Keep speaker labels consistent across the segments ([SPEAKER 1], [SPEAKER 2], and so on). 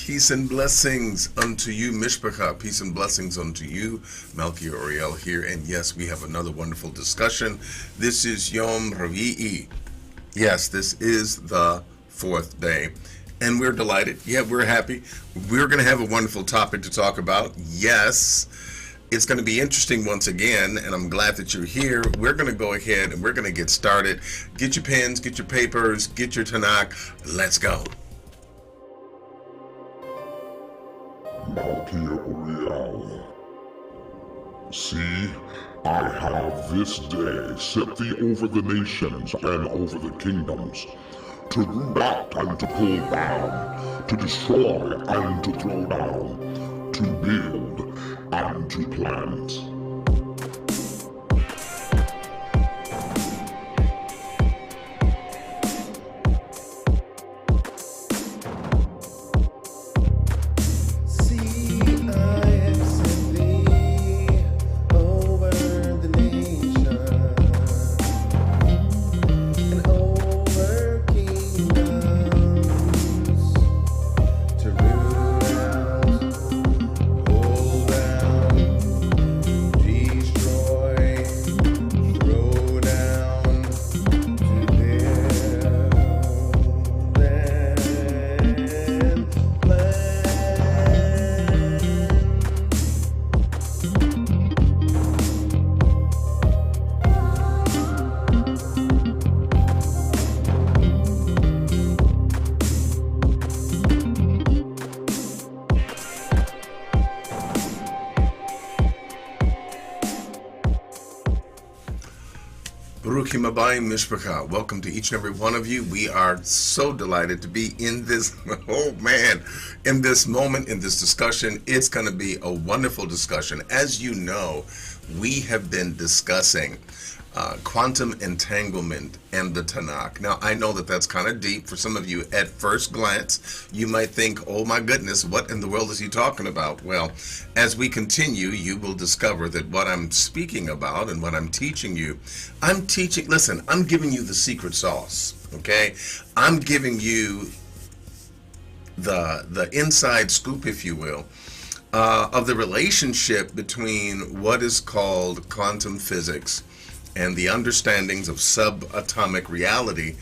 [SPEAKER 1] Peace and blessings unto you, Mishpacha. Peace and blessings unto you, Malki Oriel here. And yes, we have another wonderful discussion. This is Yom Ravi'i. Yes, this is the fourth day. And we're delighted. Yeah, we're happy. We're going to have a wonderful topic to talk about. Yes, it's going to be interesting once again, and I'm glad that you're here. We're going to go ahead and we're going to get started. Get your pens, get your papers, get your Tanakh. Let's go.
[SPEAKER 2] Malki Oriel. See, I have this day set thee over the nations and over the kingdoms, to root out and to pull down, to destroy and to throw down, to build and to plant.
[SPEAKER 1] Baruchim Abayim Mishpacha. Welcome to each and every one of you. We are so delighted to be in this, in this moment, in this discussion. It's going to be a wonderful discussion. As you know, we have been discussing quantum entanglement and the Tanakh. Now, I know that that's kind of deep for some of you. At first glance, you might think, oh my goodness, what in the world is he talking about? Well, as we continue, you will discover that what I'm speaking about and what I'm teaching you, I'm giving you the secret sauce, okay? I'm giving you the inside scoop, if you will, of the relationship between what is called quantum physics and the understandings of subatomic reality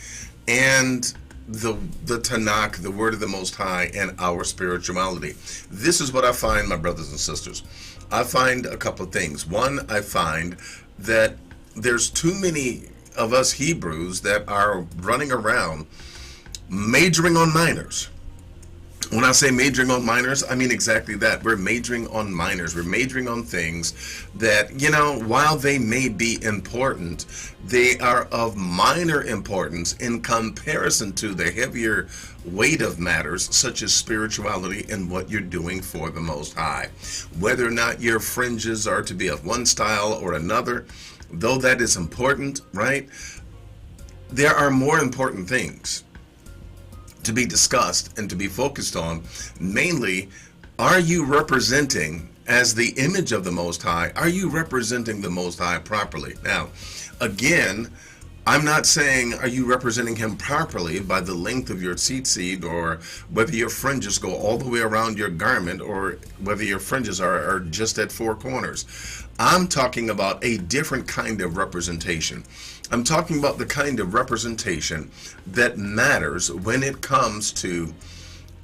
[SPEAKER 1] and the Tanakh, the word of the Most High, and our spirituality. This is what I find, my brothers and sisters. I find a couple of things. One, I find that there's too many of us Hebrews that are running around majoring on minors. When I say majoring on minors, I mean exactly that. We're majoring on minors. We're majoring on things that, while they may be important, they are of minor importance in comparison to the heavier weight of matters, such as spirituality and what you're doing for the Most High. Whether or not your fringes are to be of one style or another, though that is important, right? There are more important things to be discussed and to be focused on. Mainly, are you representing, as the image of the Most High, are you representing the Most High properly? Now, again, I'm not saying are you representing him properly by the length of your tzitzit, or whether your fringes go all the way around your garment, or whether your fringes are just at four corners. I'm talking about a different kind of representation. I'm talking about the kind of representation that matters when it comes to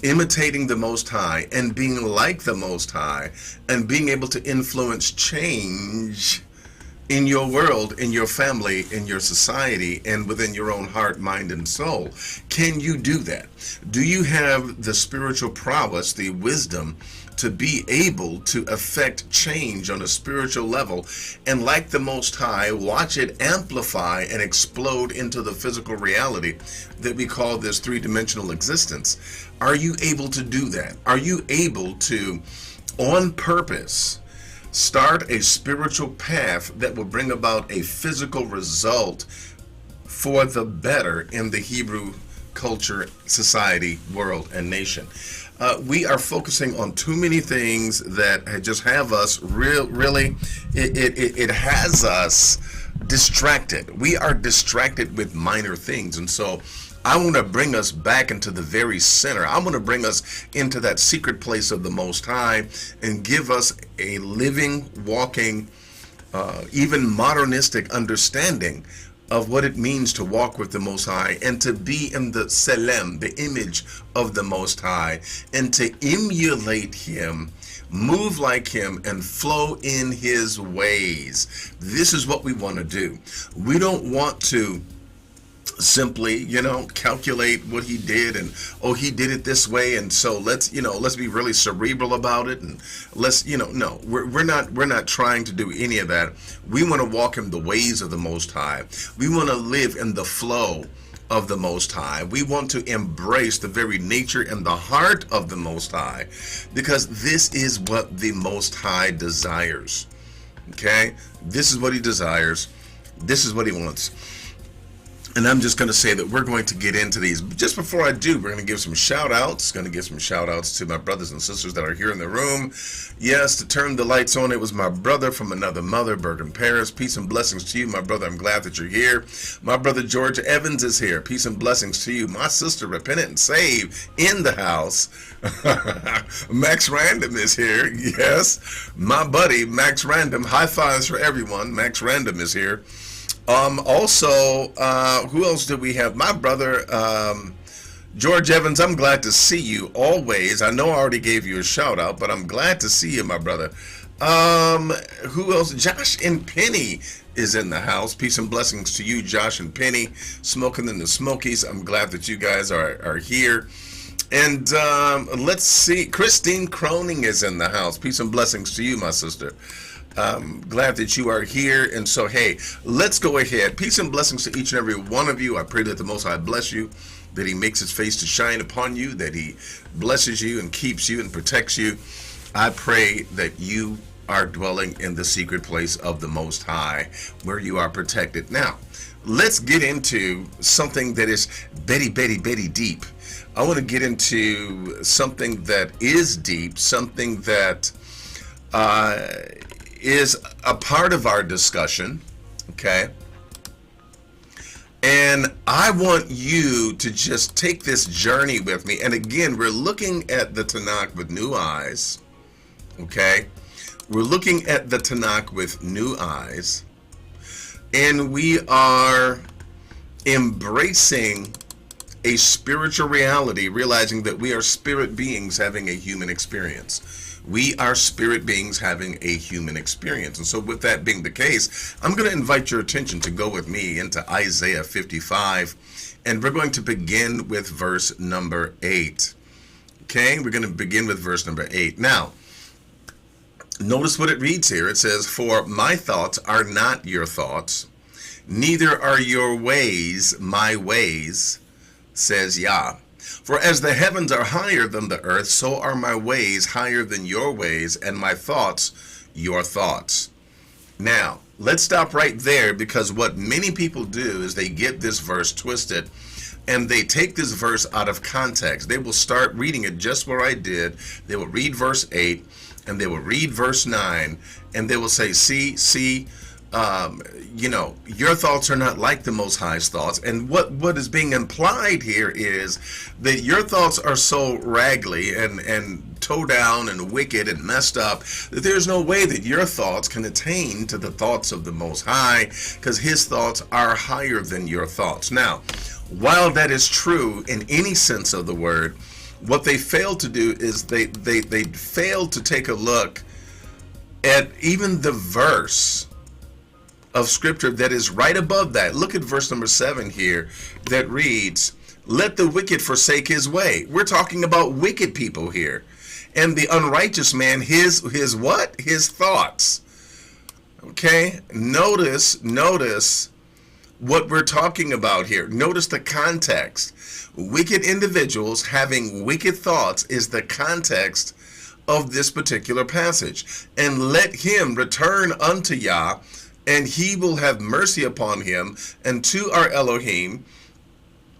[SPEAKER 1] imitating the Most High and being like the Most High and being able to influence change in your world, in your family, in your society, and within your own heart, mind, and soul. Can you do that? Do you have the spiritual prowess, the wisdom, to be able to affect change on a spiritual level, and like the Most High, watch it amplify and explode into the physical reality that we call this three-dimensional existence? Are you able to do that? Are you able to, on purpose, start a spiritual path that will bring about a physical result for the better in the Hebrew culture, society, world, and nation? We are focusing on too many things that just have us really, it has us distracted. We are distracted with minor things. And so I want to bring us back into the very center. I want to bring us into that secret place of the Most High and give us a living, walking, even modernistic understanding of what it means to walk with the Most High and to be in the Selem, the image of the Most High, and to emulate Him, move like Him, and flow in His ways. This is what we want to do. We don't want to simply, calculate what He did and, He did it this way, and so let's be really cerebral about it, and let's, no, we're not trying to do any of that. We want to walk in the ways of the Most High. We want to live in the flow of the Most High. We want to embrace the very nature and the heart of the Most High, because this is what the Most High desires. Okay? This is what He desires. This is what He wants. And I'm just going to say that we're going to get into these. Just before I do, we're going to give some shout-outs. Going to give some shout-outs to my brothers and sisters that are here in the room. Yes, to turn the lights on, it was my brother from another mother, Bergen Paris. Peace and blessings to you, my brother. I'm glad that you're here. My brother George Evans is here. Peace and blessings to you. My sister, Repentant and Saved, in the house. Max Random is here. Yes, my buddy, Max Random. High fives for everyone. Max Random is here. Also, who else do we have? My brother, George Evans, I'm glad to see you always. I know I already gave you a shout out, but I'm glad to see you, my brother. Who else? Josh and Penny is in the house. Peace and blessings to you, Josh and Penny. Smoking in the Smokies. I'm glad that you guys are here. And let's see. Christine Croning is in the house. Peace and blessings to you, my sister. Glad that you are here. And so, hey, let's go ahead. Peace and blessings to each and every one of you. I pray that the Most High bless you, that He makes His face to shine upon you, that He blesses you and keeps you and protects you. I pray that you are dwelling in the secret place of the Most High, where you are protected. Now, let's get into something that is Betty deep. I want to get into something that is deep, something that is a part of our discussion, okay? And I want you to just take this journey with me. And again, we're looking at the Tanakh with new eyes, okay? We're looking at the Tanakh with new eyes. And we are embracing a spiritual reality, realizing that we are spirit beings having a human experience. We are spirit beings having a human experience. And so with that being the case, I'm going to invite your attention to go with me into Isaiah 55. And we're going to begin with verse number 8. Okay, we're going to begin with verse number 8. Now, notice what it reads here. It says, "For my thoughts are not your thoughts, neither are your ways my ways, says Yah. For as the heavens are higher than the earth, so are my ways higher than your ways, and my thoughts your thoughts." Now, let's stop right there, because what many people do is they get this verse twisted, and they take this verse out of context. They will start reading it just where I did. They will read verse 8, and they will read verse 9, and they will say, see, your thoughts are not like the Most High's thoughts. And what is being implied here is that your thoughts are so raggedy and toe down and wicked and messed up that there's no way that your thoughts can attain to the thoughts of the Most High, because His thoughts are higher than your thoughts. Now, while that is true in any sense of the word, what they fail to do is they fail to take a look at even the verse of scripture that is right above that. Look at verse number 7 here that reads, "Let the wicked forsake his way." We're talking about wicked people here. "And the unrighteous man his what? His thoughts." Okay? Notice what we're talking about here. Notice the context. Wicked individuals having wicked thoughts is the context of this particular passage. "And let him return unto Yah, and He will have mercy upon him, and to our Elohim,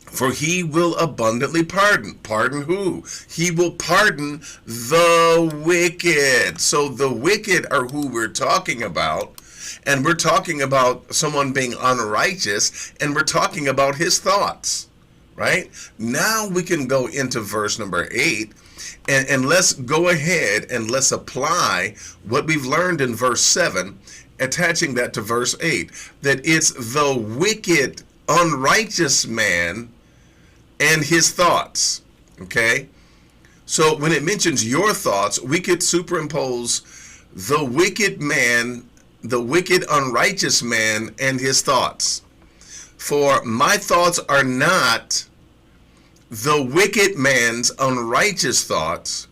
[SPEAKER 1] for He will abundantly pardon." Pardon who? He will pardon the wicked. So the wicked are who we're talking about, and we're talking about someone being unrighteous, and we're talking about his thoughts. right? Now we can go into verse number 8, and let's go ahead and let's apply what we've learned in verse 7, attaching that to verse 8, that it's the wicked, unrighteous man and his thoughts, okay? So when it mentions your thoughts, we could superimpose the wicked man, the wicked, unrighteous man and his thoughts. For my thoughts are not the wicked man's unrighteous thoughts,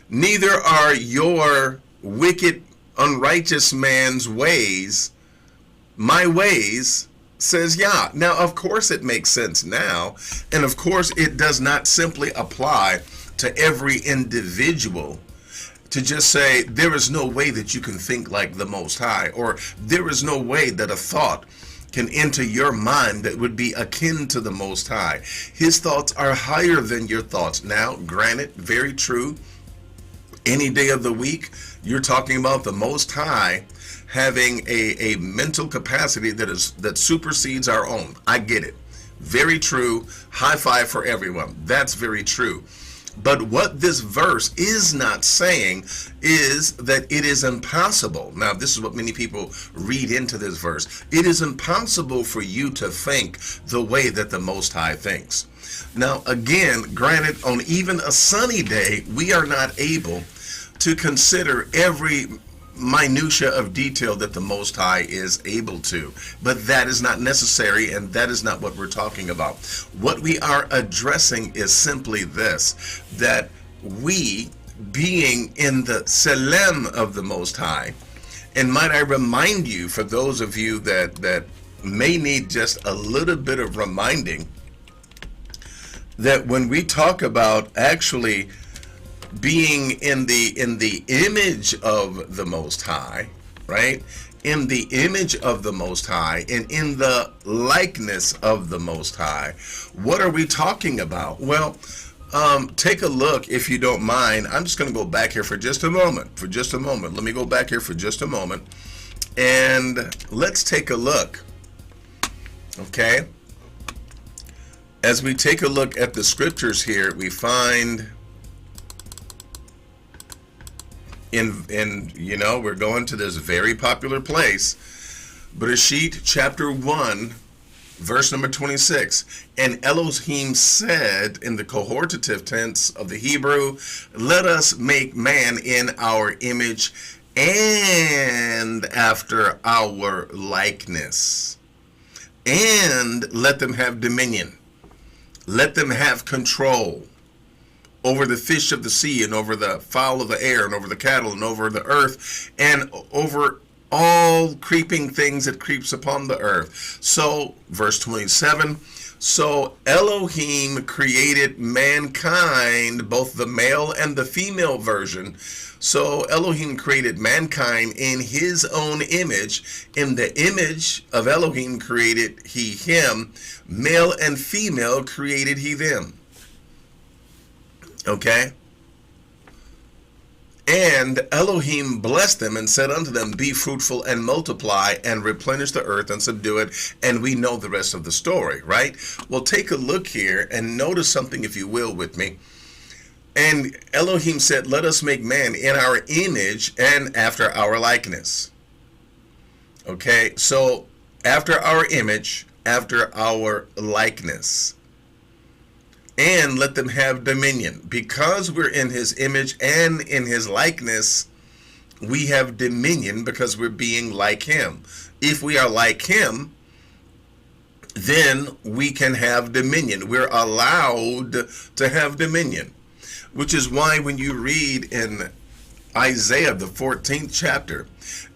[SPEAKER 1] neither are your wicked, unrighteous man's ways my ways, says Yah. Now, of course, it makes sense now, and of course, it does not simply apply to every individual to just say, there is no way that you can think like the Most High, or there is no way that a thought can enter your mind that would be akin to the Most High. His thoughts are higher than your thoughts. Now, granted, very true, any day of the week, you're talking about the Most High having a mental capacity that supersedes our own. I get it. Very true. High five for everyone. That's very true. But what this verse is not saying is that it is impossible. Now, this is what many people read into this verse. It is impossible for you to think the way that the Most High thinks. Now, again, granted, on even a sunny day, we are not able to consider every minutia of detail that the Most High is able to, but that is not necessary, and that is not what we're talking about. What we are addressing is simply this, that we, being in the Selem of the Most High, and might I remind you, for those of you that may need just a little bit of reminding, that when we talk about actually being in the image of the Most High, right? In the image of the Most High and in the likeness of the Most High. What are we talking about? Well, take a look, if you don't mind. I'm just going to go back here for just a moment. Let me go back here for just a moment. And let's take a look. Okay? As we take a look at the scriptures here, we find in you know, we're going to this very popular place, Bereshit chapter 1, verse number 26. And Elohim said, in the cohortative tense of the Hebrew, let us make man in our image and after our likeness, and let them have dominion, let them have control over the fish of the sea, and over the fowl of the air, and over the cattle, and over the earth, and over all creeping things that creeps upon the earth. So, verse 27, so Elohim created mankind, both the male and the female version. So Elohim created mankind in his own image. In the image of Elohim created he him. Male and female created he them. Okay? And Elohim blessed them and said unto them, be fruitful and multiply and replenish the earth and subdue it. And we know the rest of the story, right? Well, take a look here and notice something, if you will, with me. And Elohim said, let us make man in our image and after our likeness. Okay, so after our image, after our likeness. And let them have dominion. Because we're in his image and in his likeness, we have dominion because we're being like him. If we are like him, then we can have dominion. We're allowed to have dominion. Which is why when you read in Isaiah, the 14th chapter,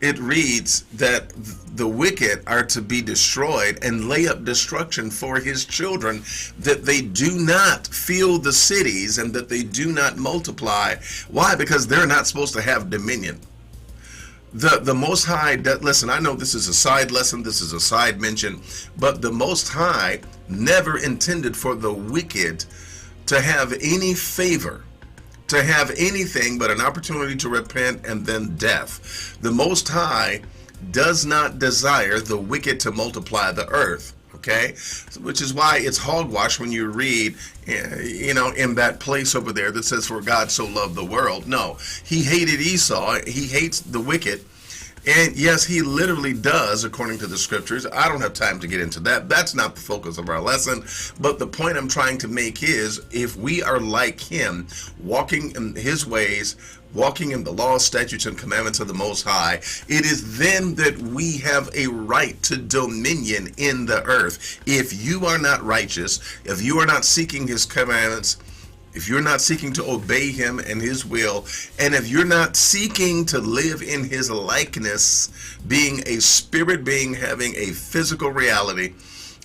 [SPEAKER 1] it reads that the wicked are to be destroyed and lay up destruction for his children, that they do not fill the cities and that they do not multiply. Why? Because they're not supposed to have dominion. The Most High, listen, I know this is a side lesson, this is a side mention, but the Most High never intended for the wicked to have any favor, to have anything but an opportunity to repent and then death. The Most High does not desire the wicked to multiply the earth. Okay, which is why it's hogwash when you read, in that place over there that says, "For God so loved the world." No, he hated Esau. He hates the wicked. And yes, he literally does, according to the scriptures. I don't have time to get into that. That's not the focus of our lesson. But the point I'm trying to make is, if we are like him, walking in his ways, walking in the laws, statutes, and commandments of the Most High, it is then that we have a right to dominion in the earth. If you are not righteous, if you are not seeking his commandments, if you're not seeking to obey him and his will, and if you're not seeking to live in his likeness, being a spirit being, having a physical reality,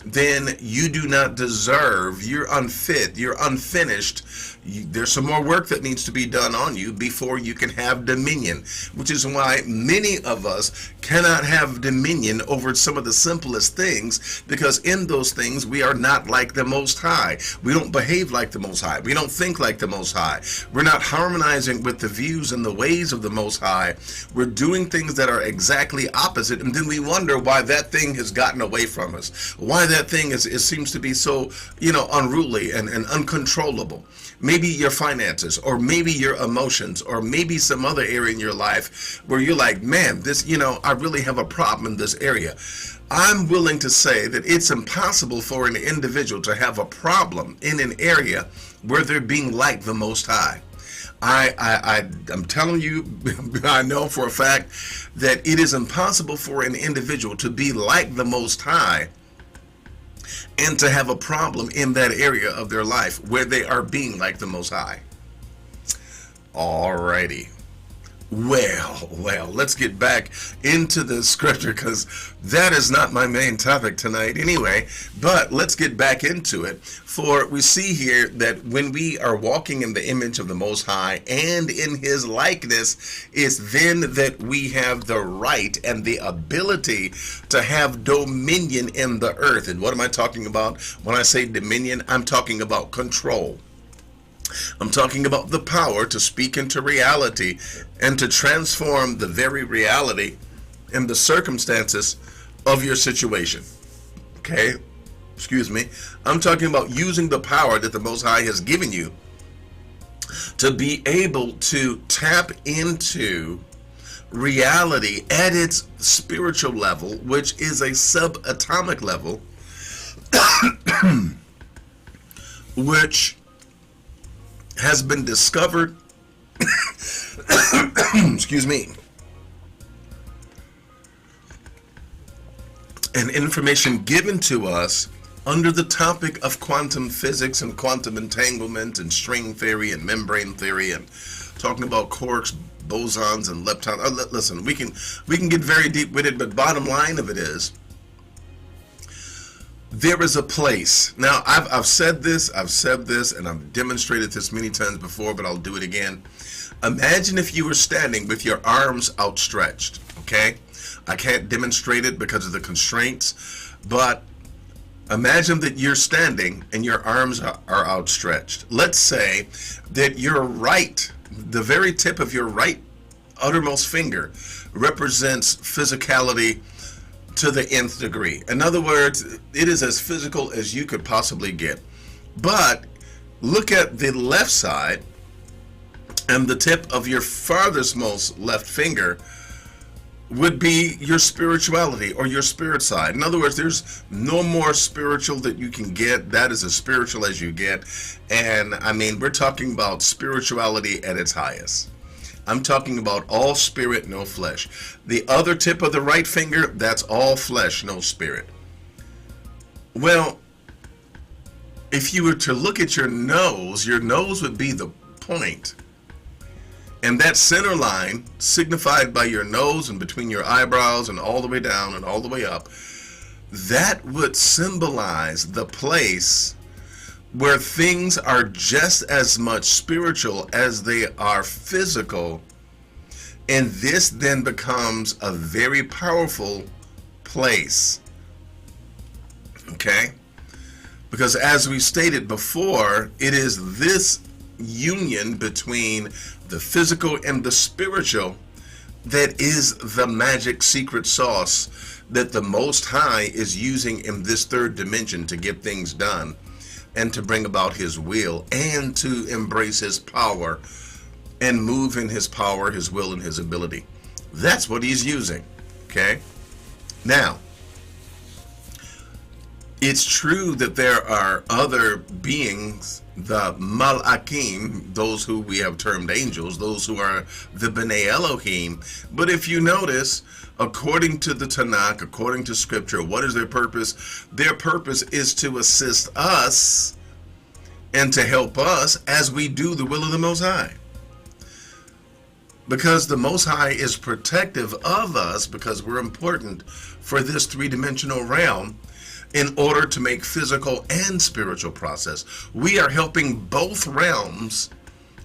[SPEAKER 1] then you do not deserve, you're unfit, you're unfinished. There's some more work that needs to be done on you before you can have dominion, which is why many of us cannot have dominion over some of the simplest things, because in those things we are not like the Most High. We don't behave like the Most High. We don't think like the Most High. We're not harmonizing with the views and the ways of the Most High. We're doing things that are exactly opposite, and then we wonder why that thing has gotten away from us, why that thing seems to be so unruly and uncontrollable. Maybe your finances, or maybe your emotions, or maybe some other area in your life where you're like, man, this, I really have a problem in this area. I'm willing to say that it's impossible for an individual to have a problem in an area where they're being like the Most High. I'm telling you, I know for a fact that it is impossible for an individual to be like the Most High and to have a problem in that area of their life where they are being like the Most High. Alrighty. Well, let's get back into the scripture, because that is not my main topic tonight anyway, but let's get back into it. For we see here that when we are walking in the image of the Most High and in his likeness, it's then that we have the right and the ability to have dominion in the earth. And what am I talking about when I say dominion? I'm talking about control. I'm talking about the power to speak into reality and to transform the very reality and the circumstances of your situation. Okay? Excuse me. I'm talking about using the power that the Most High has given you to be able to tap into reality at its spiritual level, which is a subatomic level, which has been discovered, excuse me, and information given to us under the topic of quantum physics and quantum entanglement and string theory and membrane theory, and talking about quarks, bosons, and leptons. Listen, we can get very deep with it, but bottom line of it is, there is a place. Now, I've said this, and I've demonstrated this many times before, but I'll do it again. Imagine if you were standing with your arms outstretched, okay? I can't demonstrate it because of the constraints, but imagine that you're standing and your arms are outstretched. Let's say that your right, the very tip of your right uttermost finger represents physicality to the nth degree. In other words, it is as physical as you could possibly get. But look at the left side, and the tip of your farthest most left finger would be your spirituality or your spirit side. In other words, there's no more spiritual that you can get. That is as spiritual as you get. And I mean, we're talking about spirituality at its highest. I'm talking about all spirit, no flesh. The other tip of the right finger, that's all flesh, no spirit. Well, if you were to look at your nose would be the point. And that center line, signified by your nose and between your eyebrows and all the way down and all the way up, that would symbolize the place where things are just as much spiritual as they are physical. And this then becomes a very powerful place. Okay? Because as we stated before, it is this union between the physical and the spiritual that is the magic secret sauce that the Most High is using in this third dimension to get things done and to bring about his will and to embrace his power and move in his power, his will, and his ability. That's what he's using. Okay? Now, it's true that there are other beings, the Mal'akim, those who we have termed angels, those who are the B'nai Elohim. But if you notice, according to the Tanakh, according to Scripture, what is their purpose? Their purpose is to assist us and to help us as we do the will of the Most High. Because the Most High is protective of us because we're important for this three-dimensional realm in order to make physical and spiritual process. We are helping both realms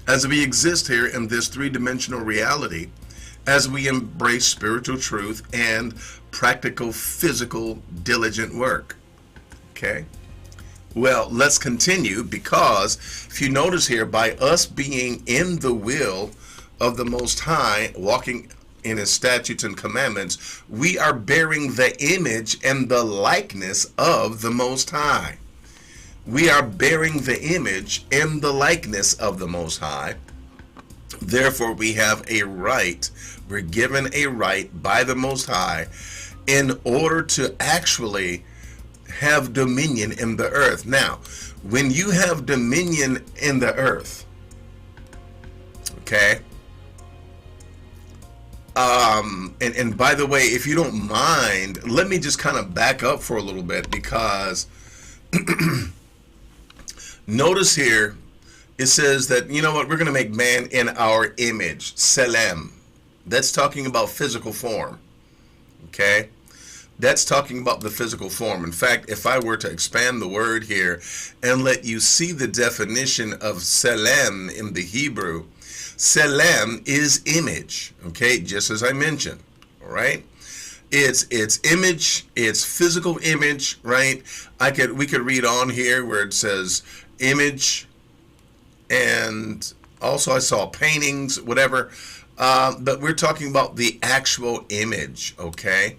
[SPEAKER 1] as we exist here in this three-dimensional reality as we embrace spiritual truth and practical, physical, diligent work. Okay? Well, let's continue, because if you notice here, by us being in the will of the Most High, walking in his statutes and commandments, we are bearing the image and the likeness of the Most High. We are bearing the image and the likeness of the Most High. Therefore, we have a right. We're given a right by the Most High in order to actually have dominion in the earth. Now, when you have dominion in the earth, okay, and by the way, if you don't mind, let me just kind of back up for a little bit, because notice here, it says that, you know what, we're going to make man in our image, Selem. That's talking about physical form, okay? That's talking about the physical form. In fact, if I were to expand the word here and let you see the definition of Selem in the Hebrew, Selem is image, okay, just as I mentioned, all right? It's image, it's physical image, right? We could read on here where it says image, and also I saw paintings, whatever, but we're talking about the actual image, okay?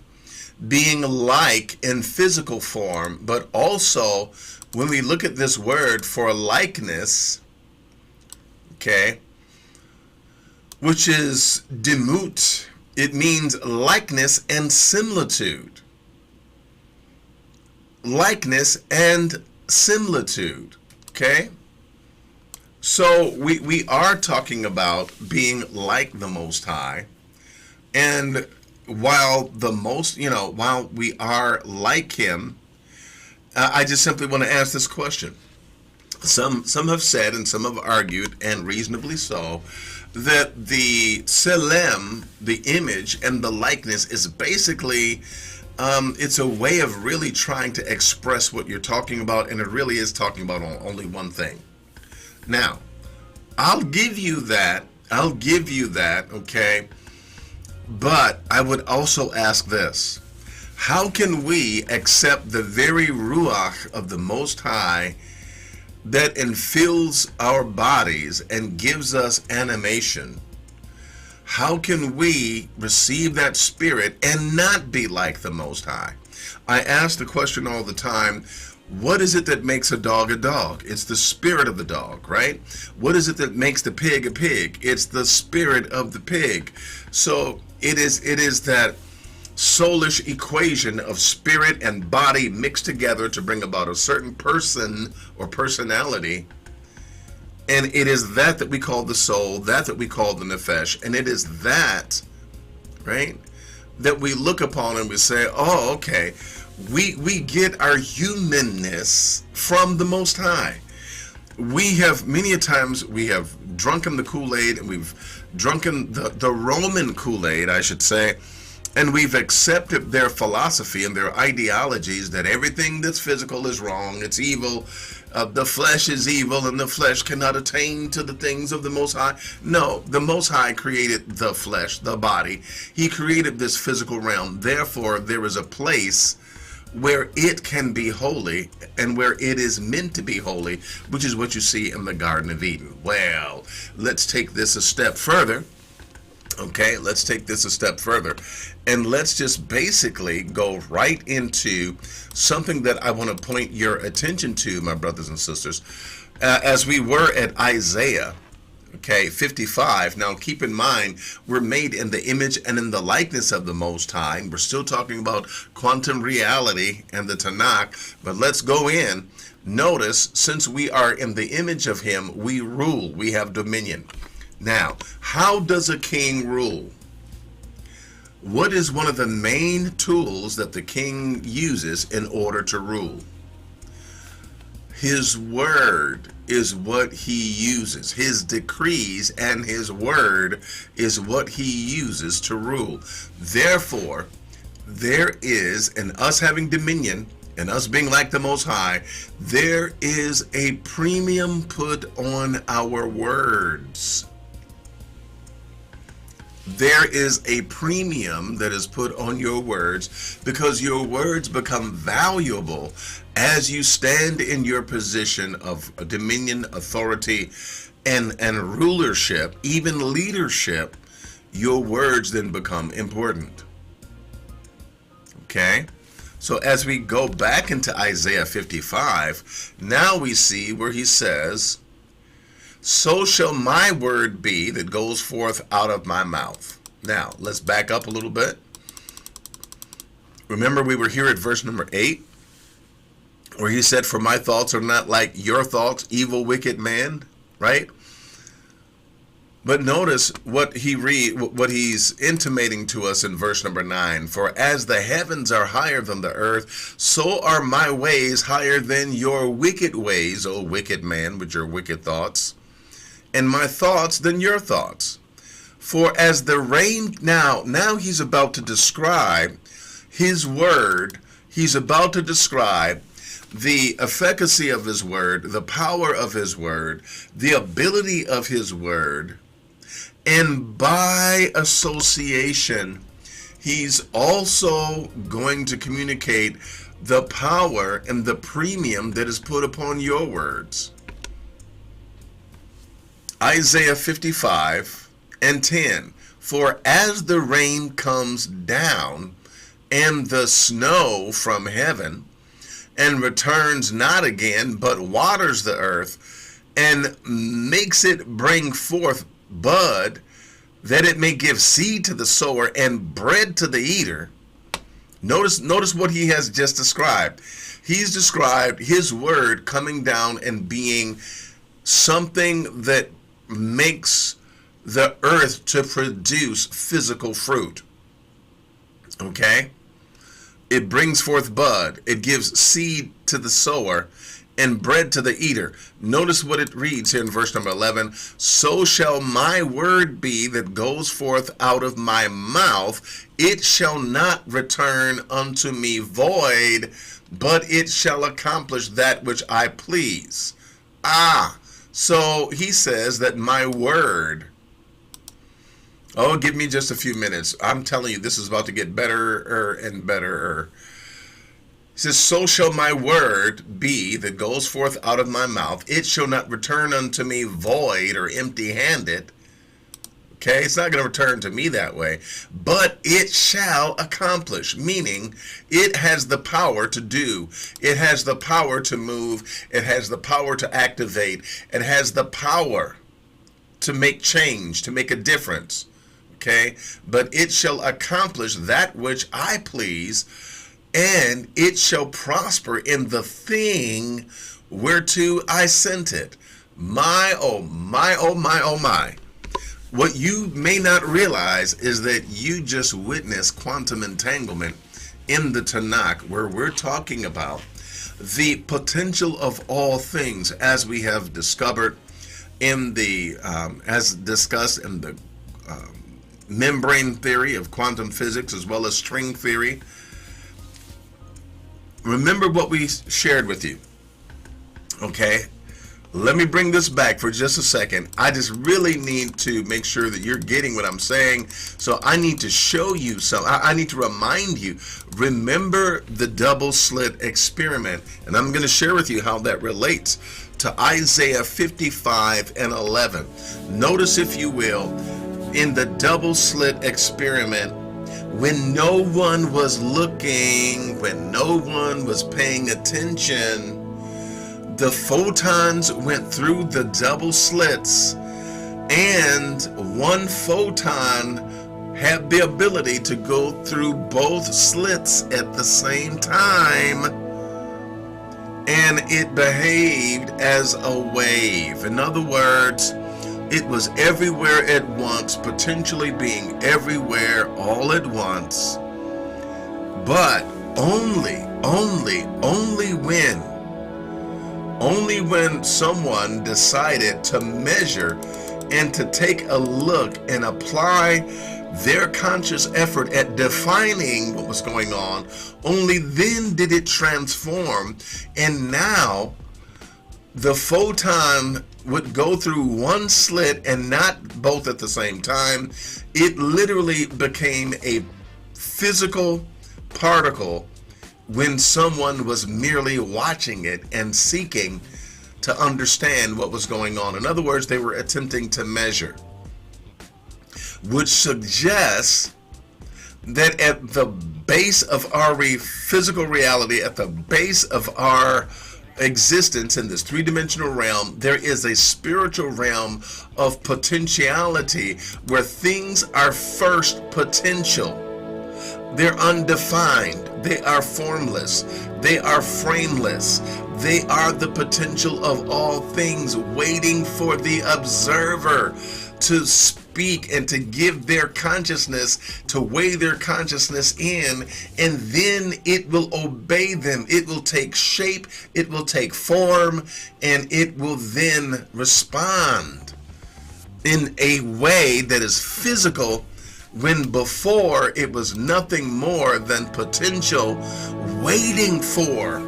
[SPEAKER 1] Being like in physical form, but also when we look at this word for likeness, okay, which is demut, it means likeness and similitude. Likeness and similitude, okay? So we are talking about being like the Most High, and while we are like him, I just simply want to ask this question. Some have said, and some have argued, and reasonably so, that the Selem, the image, and the likeness is basically, it's a way of really trying to express what you're talking about, and it really is talking about only one thing. Now, I'll give you that, okay? But I would also ask this: how can we accept the very Ruach of the Most High that infills our bodies and gives us animation? How can we receive that spirit and not be like the Most High? I ask the question all the time, what is it that makes a dog a dog? It's the spirit of the dog, right? What is it that makes the pig a pig? It's the spirit of the pig. So it is that soulish equation of spirit and body mixed together to bring about a certain person or personality. And it is that we call the soul, that we call the nefesh. And it is that, right, that we look upon and we say, oh, okay, we get our humanness from the Most High. We have, many a times, we have drunken the Kool-Aid, and we've drunken the Roman Kool-Aid, I should say, and we've accepted their philosophy and their ideologies that everything that's physical is wrong, it's evil, the flesh is evil, and the flesh cannot attain to the things of the Most High. No, the Most High created the flesh, the body. He created this physical realm. Therefore, there is a place where it can be holy and where it is meant to be holy, which is what you see in the Garden of Eden. Well, let's take this a step further Okay, let's take this a step further, and let's just basically go right into something that I want to point your attention to, my brothers and sisters, as we were at Isaiah, okay, 55. Now, keep in mind, we're made in the image and in the likeness of the Most High. We're still talking about quantum reality and the Tanakh, but let's go in. Notice, since we are in the image of Him, we rule, we have dominion. Now, how does a king rule? What is one of the main tools that the king uses in order to rule? His word is what he uses. His decrees and his word is what he uses to rule. Therefore, there is, in us having dominion and us being like the Most High, there is a premium put on our words. There is a premium that is put on your words because your words become valuable as you stand in your position of dominion, authority, and rulership, even leadership. Your words then become important. Okay? So as we go back into Isaiah 55, now we see where he says, "So shall my word be that goes forth out of my mouth." Now, let's back up a little bit. Remember, we were here at verse number 8, where he said, "For my thoughts are not like your thoughts, evil, wicked man," right? But notice what he's intimating to us in verse number 9. "For as the heavens are higher than the earth, so are my ways higher than your wicked ways, O wicked man, with your wicked thoughts, and my thoughts than your thoughts. For as the rain," now he's about to describe his word. He's about to describe the efficacy of his word, the power of his word, the ability of his word. And by association, he's also going to communicate the power and the premium that is put upon your words. Isaiah 55 and 10. "For as the rain comes down and the snow from heaven, and returns not again, but waters the earth, and makes it bring forth bud, that it may give seed to the sower and bread to the eater." Notice what he has just described. He's described his word coming down and being something that makes the earth to produce physical fruit. Okay? It brings forth bud. It gives seed to the sower and bread to the eater. Notice what it reads here in verse number 11. "So shall my word be that goes forth out of my mouth. It shall not return unto me void, but it shall accomplish that which I please." So he says that my word, oh, give me just a few minutes. I'm telling you, this is about to get better and better. He says, "So shall my word be that goes forth out of my mouth. It shall not return unto me void," or empty-handed. Okay, it's not going to return to me that way. "But it shall accomplish," meaning it has the power to do. It has the power to move. It has the power to activate. It has the power to make change, to make a difference. Okay, "But it shall accomplish that which I please, and it shall prosper in the thing whereto I sent it." My, oh my, oh my, oh my. What you may not realize is that you just witnessed quantum entanglement in the Tanakh, where we're talking about the potential of all things, as we have discovered in the, as discussed in the membrane theory of quantum physics, as well as string theory. Remember what we shared with you. Okay? Let me bring this back for just a second. I just really need to make sure that you're getting what I'm saying. So I need to show you something. I need to remind you. Remember the double slit experiment. And I'm going to share with you how that relates to Isaiah 55 and 11. Notice, if you will, in the double slit experiment, when no one was looking, when no one was paying attention, the photons went through the double slits, and one photon had the ability to go through both slits at the same time, and it behaved as a wave. In other words, it was everywhere at once, potentially being everywhere all at once, but only when someone decided to measure and to take a look and apply their conscious effort at defining what was going on, only then did it transform. And now the photon would go through one slit and not both at the same time. It literally became a physical particle when someone was merely watching it and seeking to understand what was going on. In other words, they were attempting to measure, which suggests that at the base of our physical reality, at the base of our existence in this three-dimensional realm, there is a spiritual realm of potentiality where things are first potential. They're undefined, they are formless, they are frameless, they are the potential of all things, waiting for the observer to speak and to give their consciousness, to weigh their consciousness in, and then it will obey them. It will take shape, it will take form, and it will then respond in a way that is physical, when before it was nothing more than potential, waiting for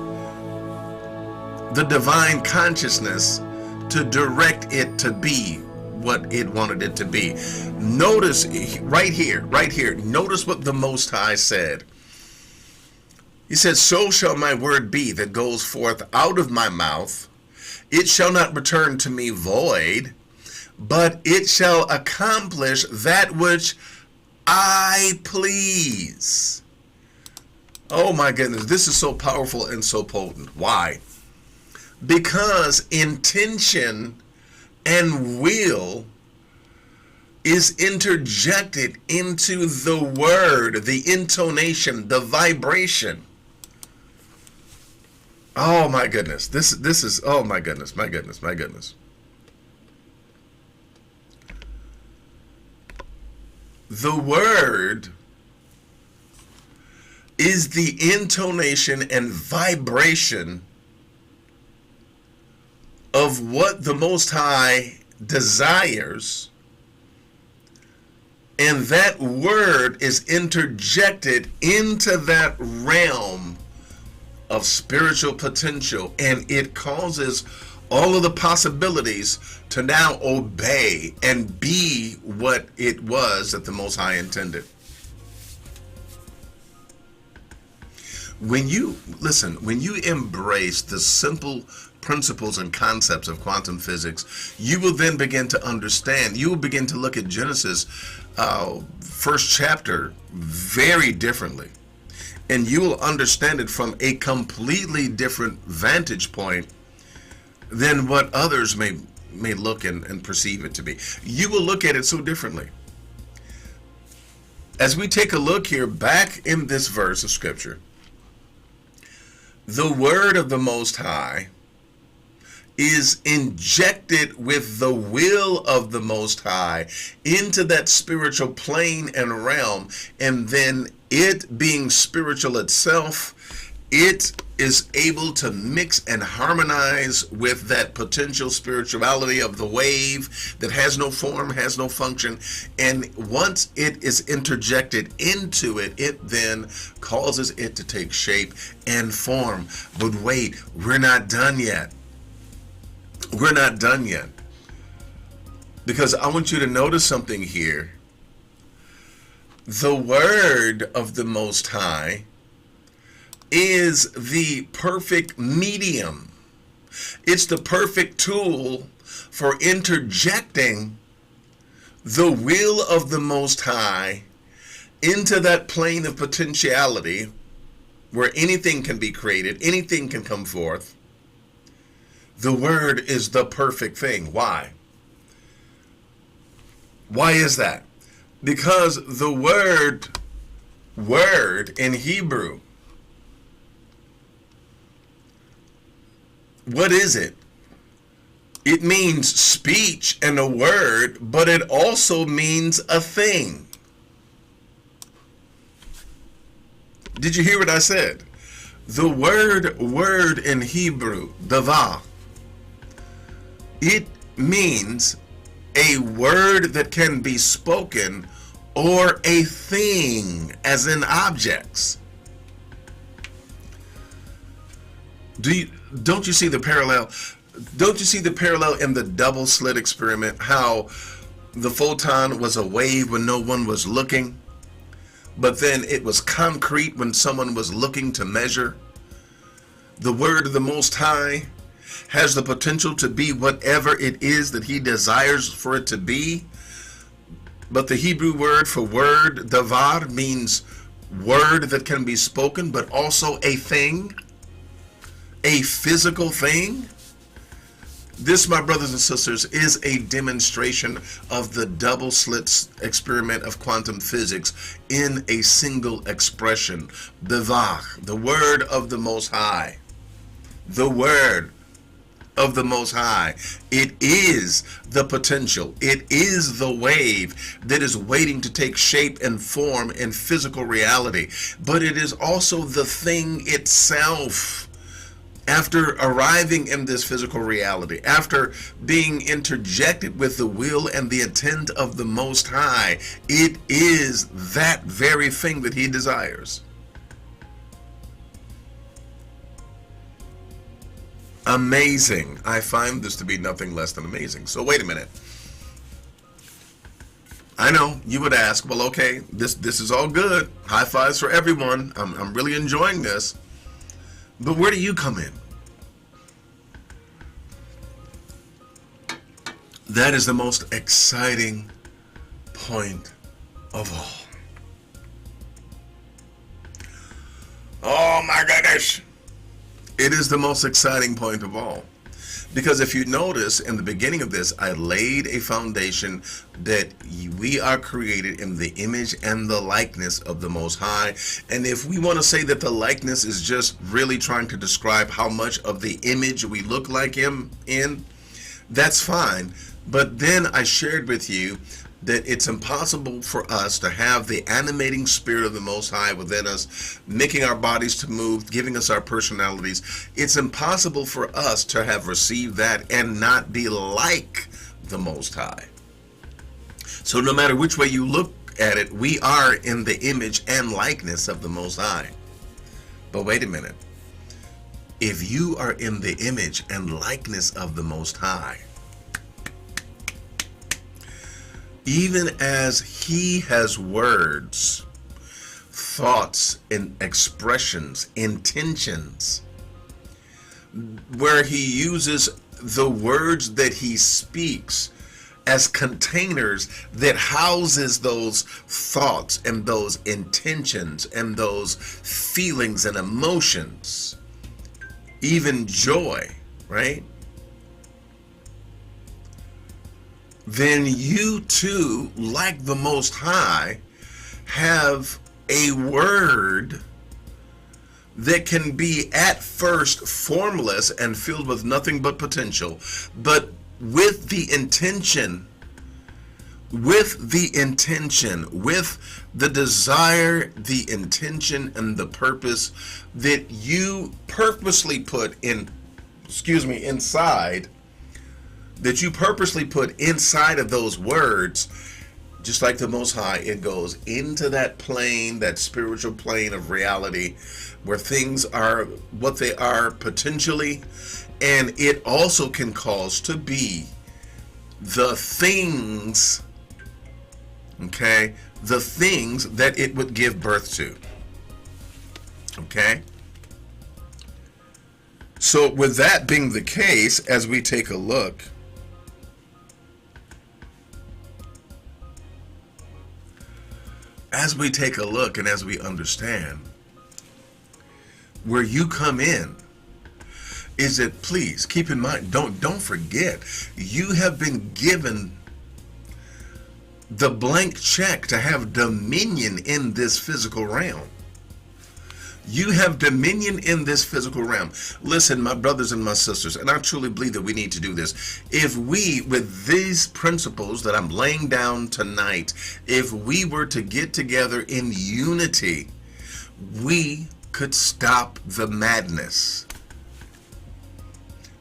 [SPEAKER 1] the divine consciousness to direct it to be what it wanted it to be. Notice right here, notice what the Most High said. He said, "So shall my word be that goes forth out of my mouth. It shall not return to me void, but it shall accomplish that which I please." Oh my goodness, this is so powerful and so potent. Why? Because intention and will is interjected into the word, the intonation, the vibration. Oh my goodness, this is, oh my goodness. The word is the intonation and vibration of what the Most High desires, and that word is interjected into that realm of spiritual potential, and it causes all of the possibilities to now obey and be what it was that the Most High intended. When you embrace the simple principles and concepts of quantum physics, you will then begin to understand. You will begin to look at Genesis, first chapter, very differently. And you will understand it from a completely different vantage point than what others may look and perceive it to be. You will look at it so differently. As we take a look here back in this verse of Scripture, the word of the Most High is injected with the will of the Most High into that spiritual plane and realm, and then it being spiritual itself, it is able to mix and harmonize with that potential spirituality of the wave that has no form, has no function. And once it is interjected into it, it then causes it to take shape and form. But wait, we're not done yet. We're not done yet. Because I want you to notice something here. The word of the Most High is the perfect medium. It's the perfect tool for interjecting the will of the Most High into that plane of potentiality where anything can be created, anything can come forth. The Word is the perfect thing. Why? Why is that? Because the word in Hebrew, what is it? It means speech and a word, but it also means a thing. Did you hear what I said? The word in Hebrew, davar, it means a word that can be spoken or a thing, as in objects. Don't you see the parallel? Don't you see the parallel in the double slit experiment? How the photon was a wave when no one was looking, but then it was concrete when someone was looking to measure. The word of the Most High has the potential to be whatever it is that he desires for it to be. But the Hebrew word for word, davar, means word that can be spoken, but also a thing, a physical thing. This, my brothers and sisters, is a demonstration of the double slit experiment of quantum physics in a single expression. Davar, the word of the Most High. The word of the Most High. It is the potential. It is the wave that is waiting to take shape and form in physical reality. But it is also the thing itself. After arriving in this physical reality, after being interjected with the will and the intent of the Most High, it is that very thing that he desires. Amazing. I find this to be nothing less than amazing. So wait a minute. I know you would ask, well, okay, this is all good. High fives for everyone. I'm really enjoying this. But where do you come in? That is the most exciting point of all. Oh my goodness. It is the most exciting point of all. Because if you notice in the beginning of this, I laid a foundation that we are created in the image and the likeness of the Most High. And if we want to say that the likeness is just really trying to describe how much of the image we look like him in, that's fine. But then I shared with you that it's impossible for us to have the animating spirit of the Most High within us, making our bodies to move, giving us our personalities. It's impossible for us to have received that and not be like the Most High. So no matter which way you look at it, we are in the image and likeness of the Most High. But wait a minute. If you are in the image and likeness of the Most High, even as he has words, thoughts, and expressions, intentions, where he uses the words that he speaks as containers that houses those thoughts and those intentions and those feelings and emotions, even joy, right? Then you too, like the Most High, have a word that can be at first formless and filled with nothing but potential, but with the intention, with the desire, the intention, and the purpose that you purposely put inside, that you purposely put inside of those words. Just like the Most High, it goes into that plane, that spiritual plane of reality, where things are what they are potentially, and it also can cause to be the things, okay, the things that it would give birth to, okay? So with that being the case, as we take a look, as we take a look and as we understand, where you come in is that, please keep in mind, don't forget, you have been given the blank check to have dominion in this physical realm. You have dominion in this physical realm. Listen, my brothers and my sisters, and I truly believe that we need to do this. If we, with these principles that I'm laying down tonight, if we were to get together in unity, we could stop the madness.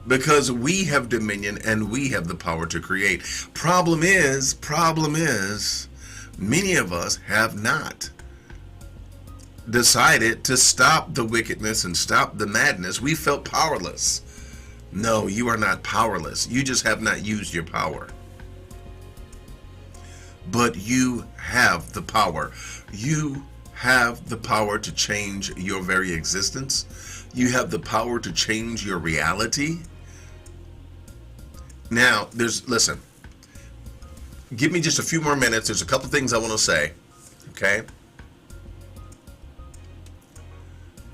[SPEAKER 1] Because we have dominion and we have the power to create. Problem is, many of us have not decided to stop the wickedness and stop the madness. We felt powerless. No, you are not powerless. You just have not used your power. But you have the power. You have the power to change your very existence. You have the power to change your reality. Now, listen, give me just a few more minutes. There's a couple things I want to say, okay?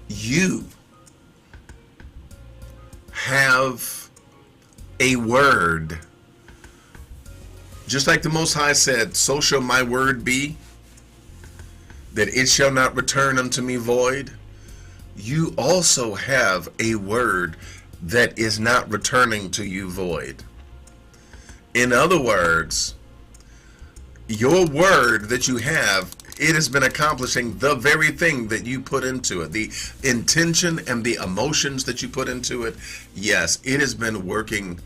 [SPEAKER 1] You have a word. Just like the Most High said, so shall my word be, that it shall not return unto me void. You also have a word that is not returning to you void. In other words, your word that you have, it has been accomplishing the very thing that you put into it. The intention and the emotions that you put into it, yes, it has been working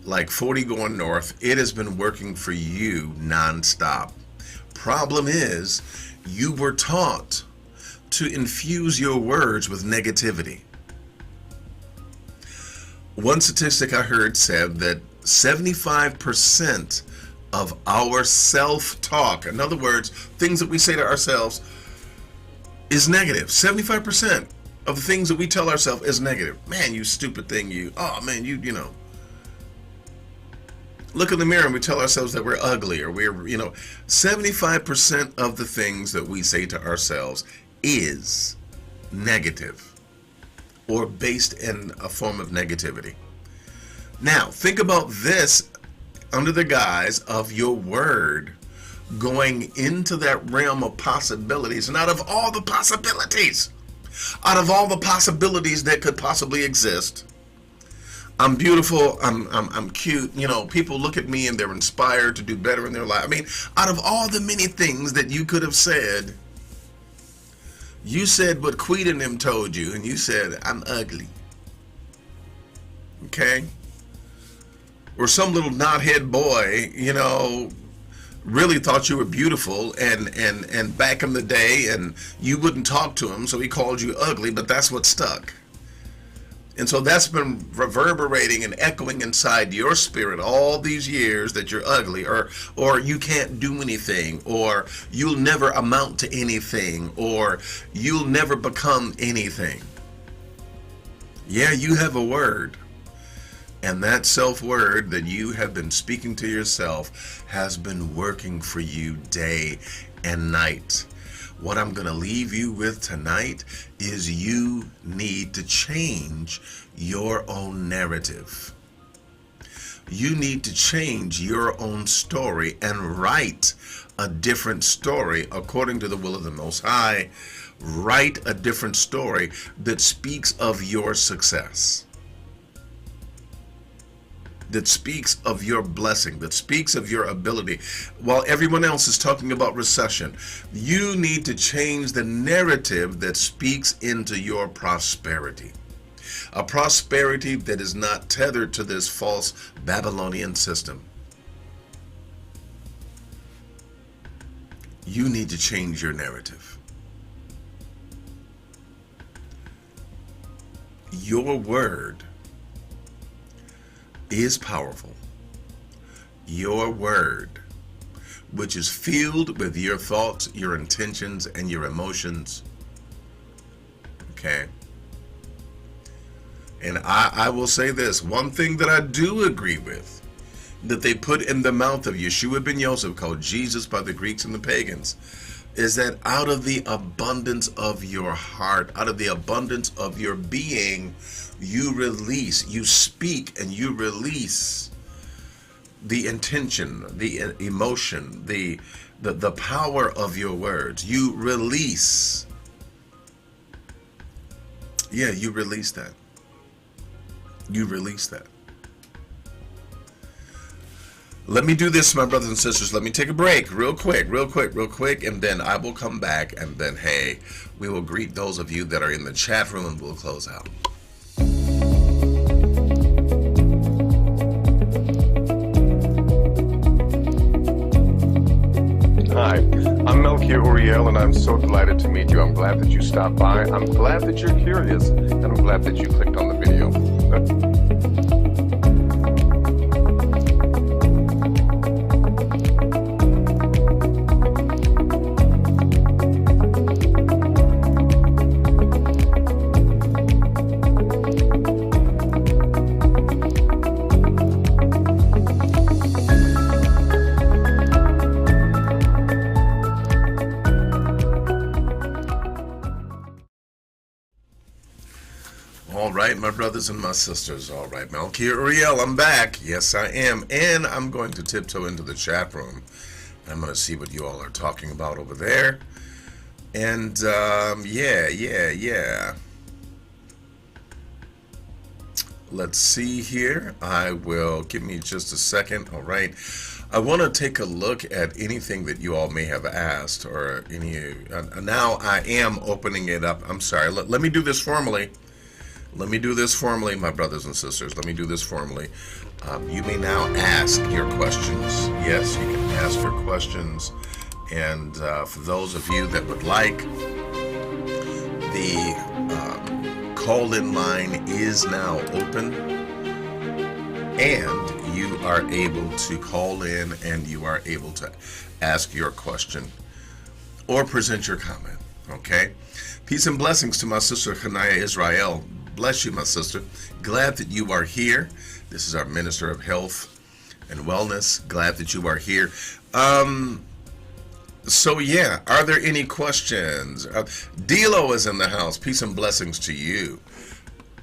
[SPEAKER 1] like 40 going north. It has been working for you nonstop. Problem is, you were taught to infuse your words with negativity. One statistic I heard said that 75% of our self-talk, in other words, things that we say to ourselves, is negative. 75% of the things that we tell ourselves is negative. Man, you stupid thing, you. Oh, man, you know. Look in the mirror and we tell ourselves that we're ugly, or we're, 75% of the things that we say to ourselves is negative or based in a form of negativity. Now, think about this under the guise of your word going into that realm of possibilities. And out of all the possibilities that could possibly exist, I'm beautiful, I'm cute, people look at me and they're inspired to do better in their life. I mean, out of all the many things that you could have said, you said what Queen and them told you, and you said, I'm ugly. Okay? Or some little knothead boy, really thought you were beautiful and back in the day, and you wouldn't talk to him, so he called you ugly, but that's what stuck. And so that's been reverberating and echoing inside your spirit all these years, that you're ugly, or you can't do anything, or you'll never amount to anything, or you'll never become anything. Yeah, you have a word. And that self-word that you have been speaking to yourself has been working for you day and night. What I'm going to leave you with tonight is you need to change your own narrative. You need to change your own story and write a different story according to the will of the Most High. Write a different story that speaks of your success, that speaks of your blessing, that speaks of your ability. While everyone else is talking about recession, you need to change the narrative that speaks into your prosperity. A prosperity that is not tethered to this false Babylonian system. You need to change your narrative. Your word is powerful. Your word, which is filled with your thoughts, your intentions, and your emotions. Okay. And I will say this, one thing that I do agree with, that they put in the mouth of Yeshua ben Yosef, called Jesus by the Greeks and the pagans, is that out of the abundance of your heart, out of the abundance of your being, you release, you speak, and you release the intention, the emotion, the power of your words. You release. Yeah, you release that. You release that. Let me do this, my brothers and sisters. Let me take a break real quick, and then I will come back, and then, hey, we will greet those of you that are in the chat room, and we'll close out.
[SPEAKER 3] Hi, I'm Melchior Uriel, and I'm so delighted to meet you. I'm glad that you stopped by. I'm glad that you're curious, and I'm glad that you clicked on the video.
[SPEAKER 1] All right, my brothers and my sisters. All right, Melchior Uriel, I'm back. Yes, I am. And I'm going to tiptoe into the chat room. I'm going to see what you all are talking about over there. And, yeah. Let's see here. Give me just a second. All right. I want to take a look at anything that you all may have asked or any. Now I am opening it up. I'm sorry. Let me do this formally. Let me do this formally, my brothers and sisters. Let me do this formally. You may now ask your questions. Yes, you can ask your questions. And for those of you that would like, the call-in line is now open. And you are able to call in and you are able to ask your question or present your comment. Okay? Peace and blessings to my sister Hanaya Israel. Bless you, my sister. Glad that you are here. This is our Minister of Health and Wellness. Glad that you are here. So yeah, are there any questions? Dilo is in the house. Peace and blessings to you.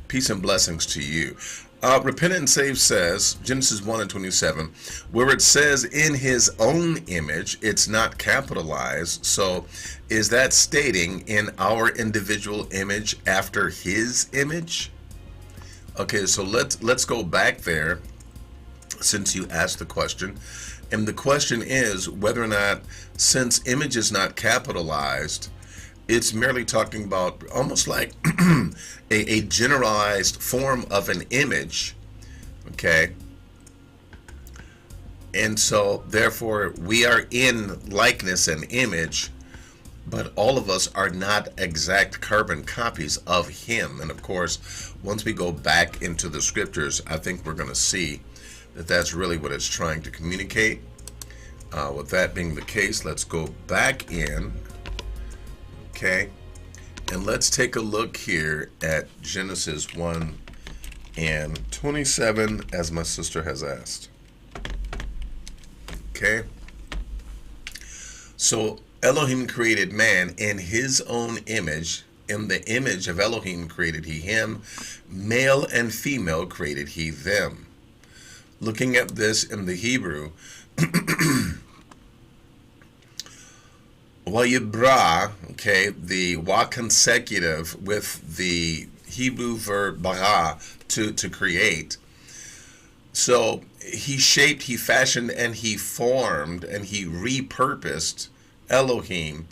[SPEAKER 1] Peace and blessings to you. Repent and Save says, Genesis 1:27, where it says in his own image, it's not capitalized. So is that stating in our individual image after his image? Okay, so let's go back there since you asked the question. And the question is whether or not, since image is not capitalized, it's merely talking about almost like a generalized form of an image, okay? And so, therefore, we are in likeness and image, but all of us are not exact carbon copies of him. And of course, once we go back into the scriptures, I think we're going to see that that's really what it's trying to communicate. With that being the case, let's go back in. Okay, and let's take a look here at Genesis 1:27, as my sister has asked. Okay, so Elohim created man in his own image. In the image of Elohim created he him. Male and female created he them. Looking at this in the Hebrew, Wayibra, okay, the wa consecutive with the Hebrew verb bara, to create. So he shaped, he fashioned, and he formed, and he repurposed Elohim,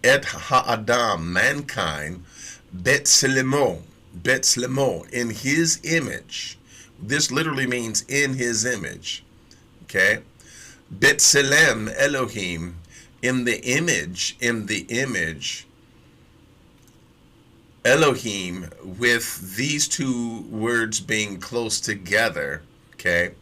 [SPEAKER 1] et ha'adam, mankind, betselemo, in his image. This literally means in his image, okay? Betselem Elohim, in the image Elohim, with these two words being close together, okay?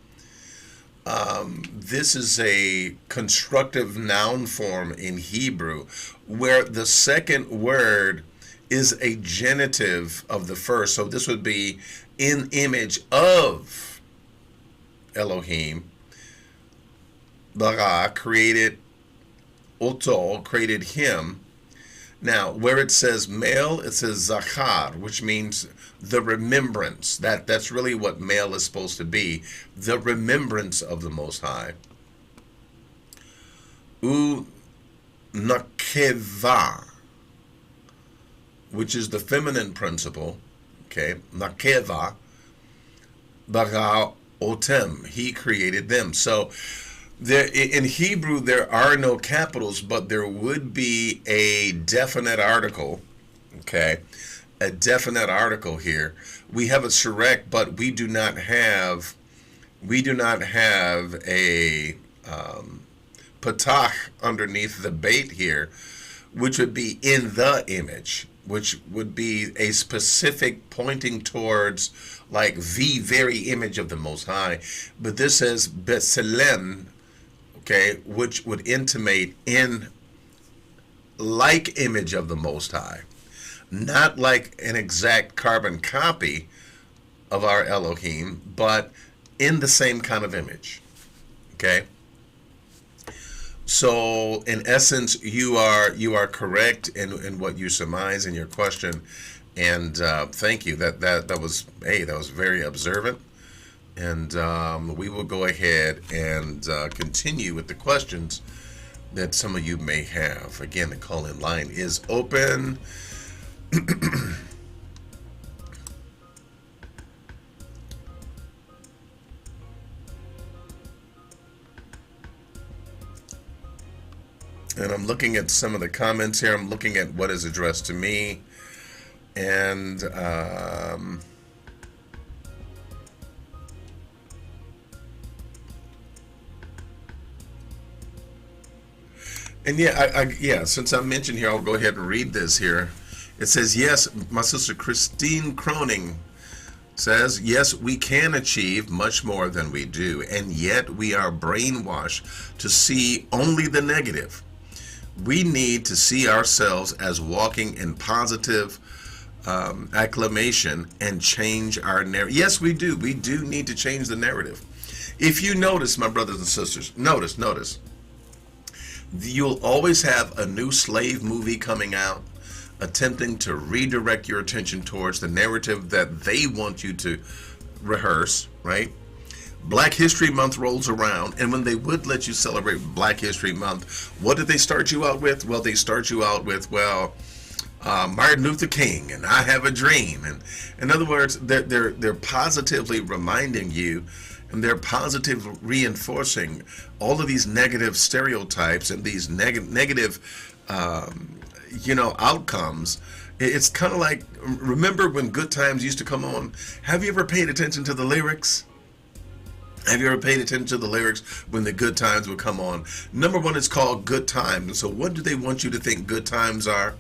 [SPEAKER 1] This is a constructive noun form in Hebrew, where the second word is a genitive of the first. So this would be in image of Elohim, bara, created, oto, created him. Now, where it says male, it says zachar, which means the remembrance. That's really what male is supposed to be, the remembrance of the Most High. U nakeva, which is the feminine principle. Okay, nakeva, bara otem, he created them. So there, in Hebrew, there are no capitals, but there would be a definite article. Okay, a definite article here. We have a shirek, but we do not have a patach underneath the bait here, which would be in the image, which would be a specific pointing towards like the very image of the Most High. But this says Betselem, okay, which would intimate in like image of the Most High, not like an exact carbon copy of our Elohim, but in the same kind of image. Okay. So in essence, you are correct in what you surmise in your question, and thank you. That was very observant, and we will go ahead and continue with the questions that some of you may have. Again, the call-in line is open. And I'm looking at some of the comments here. I'm looking at what is addressed to me. And since I'm mentioned here, I'll go ahead and read this here. It says, yes, my sister Christine Croning says, yes, we can achieve much more than we do, and yet we are brainwashed to see only the negative. We need to see ourselves as walking in positive acclamation and change our narrative. Yes, we do. We do need to change the narrative. If you notice, my brothers and sisters, notice, you'll always have a new slave movie coming out attempting to redirect your attention towards the narrative that they want you to rehearse, right? Black History Month rolls around, and when they would let you celebrate Black History Month, what did they start you out with? Well, they start you out with, Martin Luther King and I Have a Dream. And in other words, they're positively reminding you, and they're positively reinforcing all of these negative stereotypes and these negative outcomes. It's kind of like, remember when Good Times used to come on? Have you ever paid attention to the lyrics? Have you ever paid attention to the lyrics when the Good Times would come on? Number one, it's called Good Times. And so what do they want you to think good times are?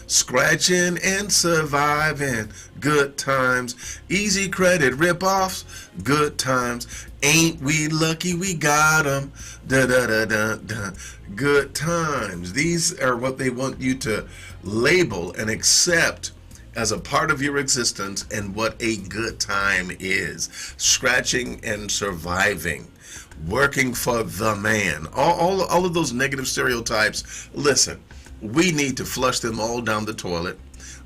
[SPEAKER 1] Scratching and surviving, good times. Easy credit rip-offs, good times. Ain't we lucky we got them? Da-da-da-da-da. Good times. These are what they want you to label and accept as a part of your existence and what a good time is. Scratching and surviving, working for the man. All of those negative stereotypes, listen, we need to flush them all down the toilet,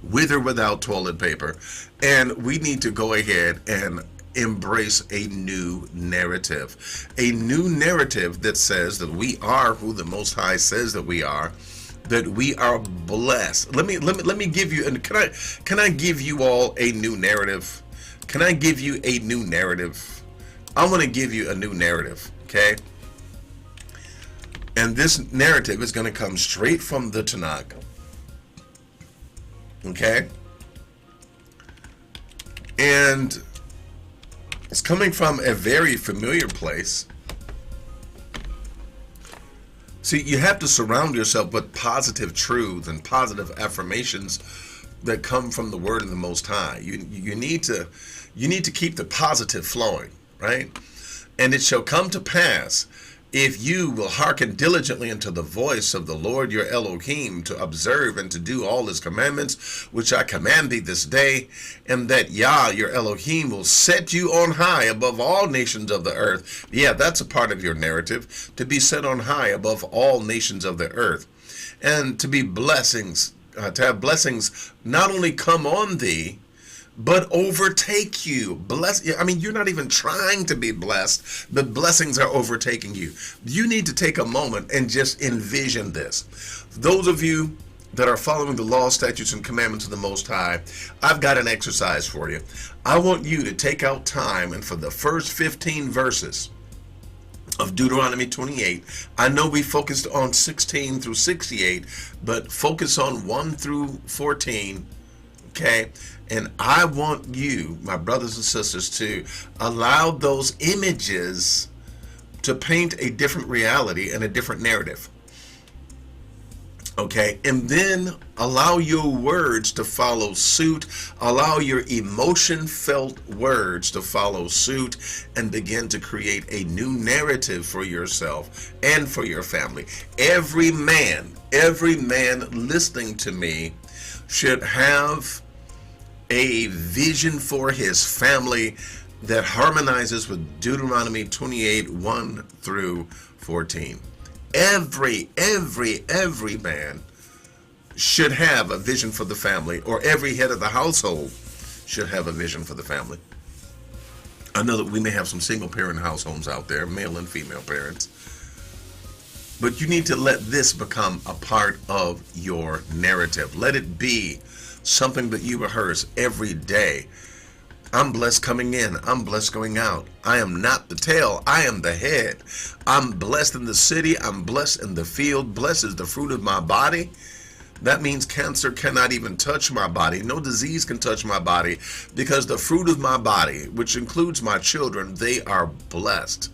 [SPEAKER 1] with or without toilet paper, and we need to go ahead and embrace a new narrative that says that we are who the Most High says that we are, that we are blessed. Let me give you, and can I give you all a new narrative? Can I give you a new narrative? I want to give you a new narrative, okay? And this narrative is going to come straight from the Tanakh, okay? And it's coming from a very familiar place. See, you have to surround yourself with positive truths and positive affirmations that come from the Word of the Most High. You need to keep the positive flowing, right? And it shall come to pass if you will hearken diligently unto the voice of the Lord your Elohim, to observe and to do all his commandments, which I command thee this day, and that Yah, your Elohim, will set you on high above all nations of the earth. Yeah, that's a part of your narrative, to be set on high above all nations of the earth, and to be blessings, to have blessings not only come on thee, but overtake you. I mean, you're not even trying to be blessed, but blessings are overtaking you. You need to take a moment and just envision this. Those of you that are following the law, statutes, and commandments of the Most High, I've got an exercise for you. I want you to take out time, and for the first 15 verses of Deuteronomy 28, I know we focused on 16 through 68, but focus on 1 through 14, okay? And I want you, my brothers and sisters, to allow those images to paint a different reality and a different narrative. Okay, and then allow your words to follow suit. Allow your emotion-felt words to follow suit, and begin to create a new narrative for yourself and for your family. Every man listening to me should have a vision for his family that harmonizes with Deuteronomy 28, 1 through 14. Every man should have a vision for the family, or every head of the household should have a vision for the family. I know that we may have some single parent households out there, male and female parents, but you need to let this become a part of your narrative. Let it be something that you rehearse every day. I'm blessed coming in. I'm blessed going out. I am not the tail. I am the head. I'm blessed in the city. I'm blessed in the field. Blessed is the fruit of my body. That means cancer cannot even touch my body. No disease can touch my body, because the fruit of my body, which includes my children, they are blessed.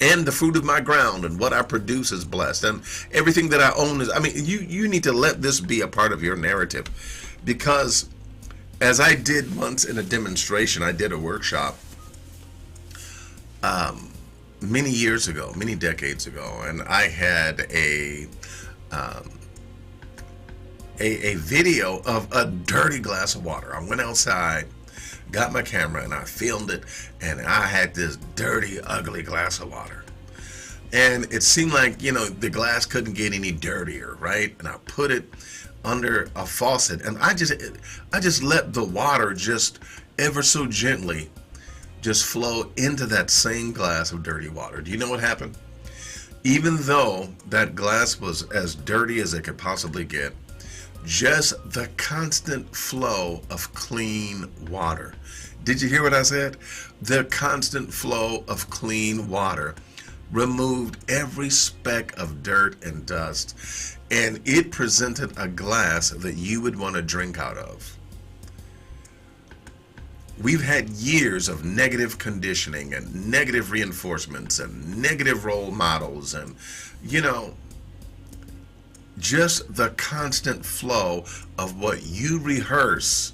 [SPEAKER 1] And the fruit of my ground and what I produce is blessed. And everything that I own is, I mean, you need to let this be a part of your narrative. Because as I did once in a demonstration, I did a workshop many years ago, many decades ago, and I had a video of a dirty glass of water. I went outside, got my camera, and I filmed it, and I had this dirty, ugly glass of water. And it seemed like, you know, the glass couldn't get any dirtier, right? And I put it under a faucet, and I just let the water just ever so gently just flow into that same glass of dirty water. Do you know what happened? Even though that glass was as dirty as it could possibly get, just the constant flow of clean water. Did you hear what I said? The constant flow of clean water removed every speck of dirt and dust, and it presented a glass that you would want to drink out of. We've had years of negative conditioning and negative reinforcements and negative role models, and, you know, just the constant flow of what you rehearse.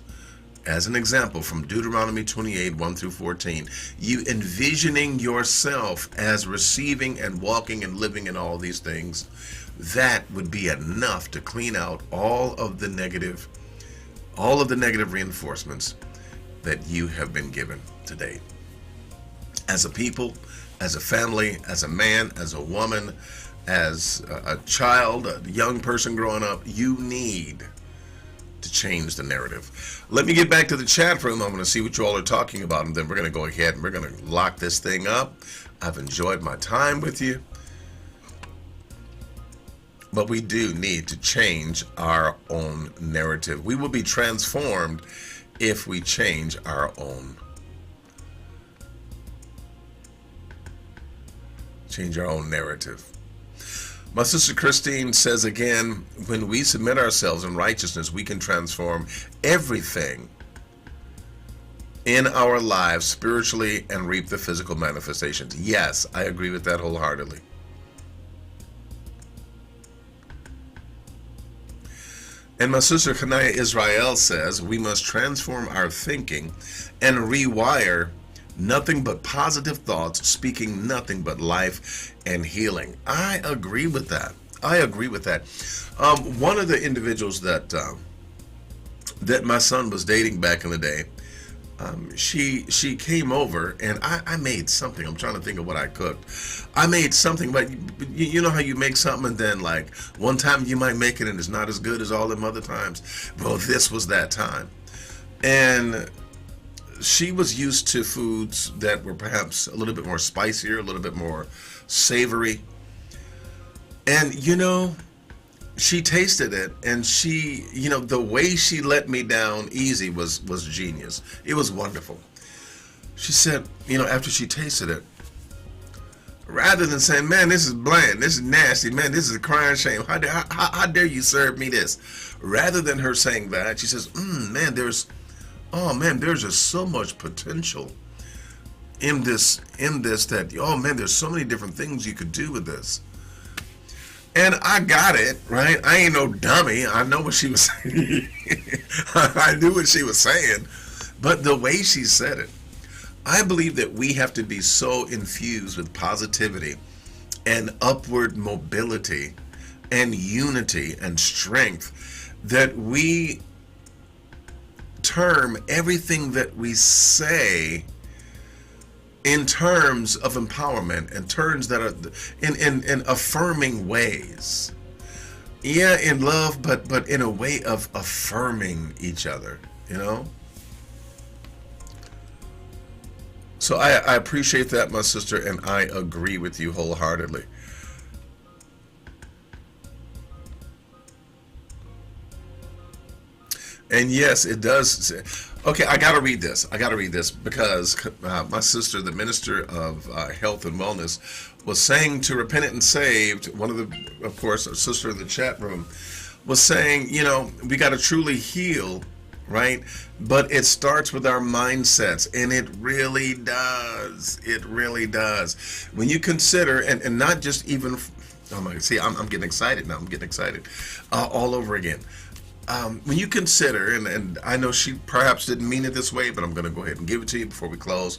[SPEAKER 1] As an example, from Deuteronomy 28, 1 through 14, you envisioning yourself as receiving and walking and living in all these things, that would be enough to clean out all of the negative reinforcements that you have been given to date. As a people, as a family, as a man, as a woman, as a child, a young person growing up, you need to change the narrative. Let me get back to the chat room. I'm going to see what you all are talking about, and then we're going to go ahead and we're going to lock this thing up. I've enjoyed my time with you, but we do need to change our own narrative. We will be transformed if we change our own narrative. My sister Christine says again, when we submit ourselves in righteousness, we can transform everything in our lives spiritually and reap the physical manifestations. Yes, I agree with that wholeheartedly. And my sister Kanaya Israel says we must transform our thinking and rewire Nothing but positive thoughts, speaking nothing but life and healing. I agree with that. I agree with that. One of the individuals that my son was dating back in the day, she came over and I made something. I'm trying to think of what I cooked. I made something, but you know how you make something and then like one time you might make it and it's not as good as all them other times. Well, this was that time. And she was used to foods that were perhaps a little bit more spicier, a little bit more savory. And she tasted it, and she, the way she let me down easy was genius. It was wonderful. She said, after she tasted it, rather than saying, man, this is bland, this is nasty, man, this is a crying shame, how dare you serve me this? Rather than her saying that, she says, man, there's just so much potential in this that, oh man, there's so many different things you could do with this. And I got it, right? I ain't no dummy. I know what she was saying. I knew what she was saying. But the way she said it, I believe that we have to be so infused with positivity and upward mobility and unity and strength that we term everything that we say in terms of empowerment, in terms that are in affirming ways. Yeah, in love, but in a way of affirming each other, So I appreciate that, my sister, and I agree with you wholeheartedly. And yes, it does. Okay, I got to read this because my sister, the minister of health and wellness, was saying to Repentant and Saved, of course, a sister in the chat room, was saying, we got to truly heal, right? But it starts with our mindsets, and it really does. It really does. When you consider, and not just even, oh my, see, I'm getting excited now. I'm getting excited all over again. When you consider, and I know she perhaps didn't mean it this way, but I'm going to go ahead and give it to you before we close.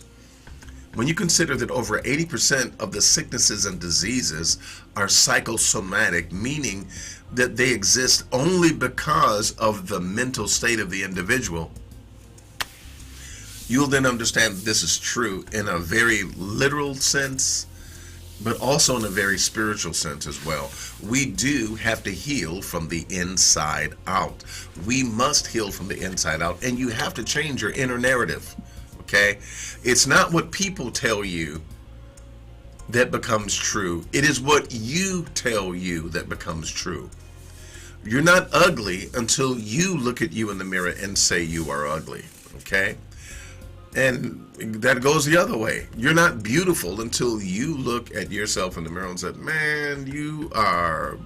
[SPEAKER 1] When you consider that over 80% of the sicknesses and diseases are psychosomatic, meaning that they exist only because of the mental state of the individual, you'll then understand that this is true in a very literal sense, but also in a very spiritual sense as well. We do have to heal from the inside out. We must heal from the inside out, and you have to change your inner narrative, okay? It's not what people tell you that becomes true. It is what you tell you that becomes true. You're not ugly until you look at you in the mirror and say you are ugly, okay? And that goes the other way. You're not beautiful until you look at yourself in the mirror and say, man, you are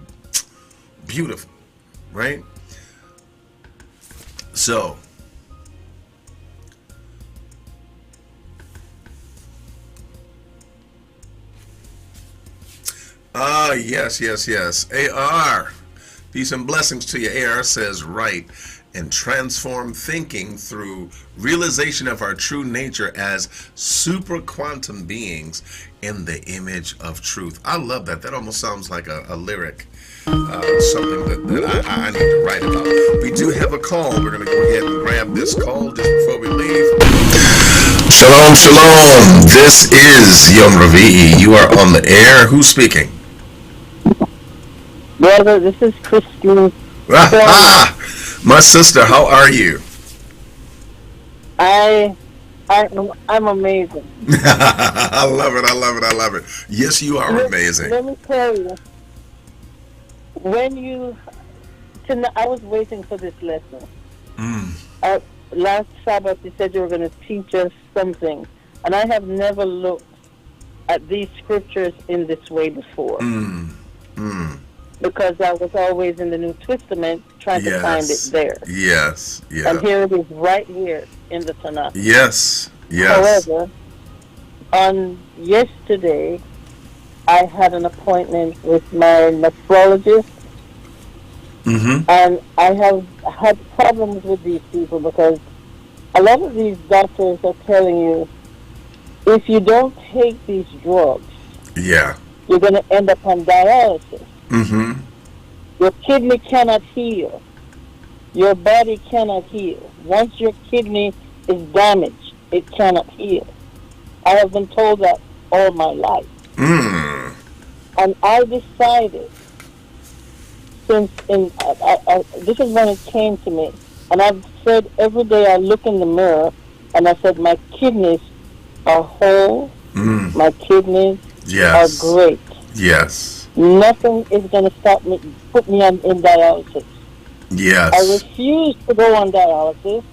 [SPEAKER 1] beautiful, right? So, yes. AR, peace and blessings to you. AR says, right. And transform thinking through realization of our true nature as super quantum beings in the image of truth. I love that. That almost sounds like a lyric, something that I need to write about. We do have a call. We're going to go ahead and grab this call just before we leave. Shalom, shalom. This is Yom Ravi'i. You are on the air. Who's speaking?
[SPEAKER 4] Brother, this is Christine.
[SPEAKER 1] My sister, how are you?
[SPEAKER 4] I'm amazing.
[SPEAKER 1] I love it. Yes, you are amazing.
[SPEAKER 4] Let me tell you, I was waiting for this lesson. Last Sabbath, you said you were going to teach us something, and I have never looked at these scriptures in this way before. Because I was always in the New Testament trying to find it there.
[SPEAKER 1] Yes.
[SPEAKER 4] And here it is right here in the Tanakh.
[SPEAKER 1] Yes.
[SPEAKER 4] However, on yesterday, I had an appointment with my nephrologist. And I have had problems with these people because a lot of these doctors are telling you if you don't take these drugs,
[SPEAKER 1] Yeah.
[SPEAKER 4] you're going to end up on dialysis.
[SPEAKER 1] Mm-hmm.
[SPEAKER 4] Your kidney cannot heal. Your body cannot heal. Once your kidney is damaged, it cannot heal. I have been told that all my life.
[SPEAKER 1] Mm.
[SPEAKER 4] And I decided, since this is when it came to me, and I've said every day I look in the mirror, and I said my kidneys are whole, my kidneys
[SPEAKER 1] Yes.
[SPEAKER 4] are great.
[SPEAKER 1] Yes.
[SPEAKER 4] Nothing is going to stop me, put me in dialysis.
[SPEAKER 1] Yes.
[SPEAKER 4] I refused to go on dialysis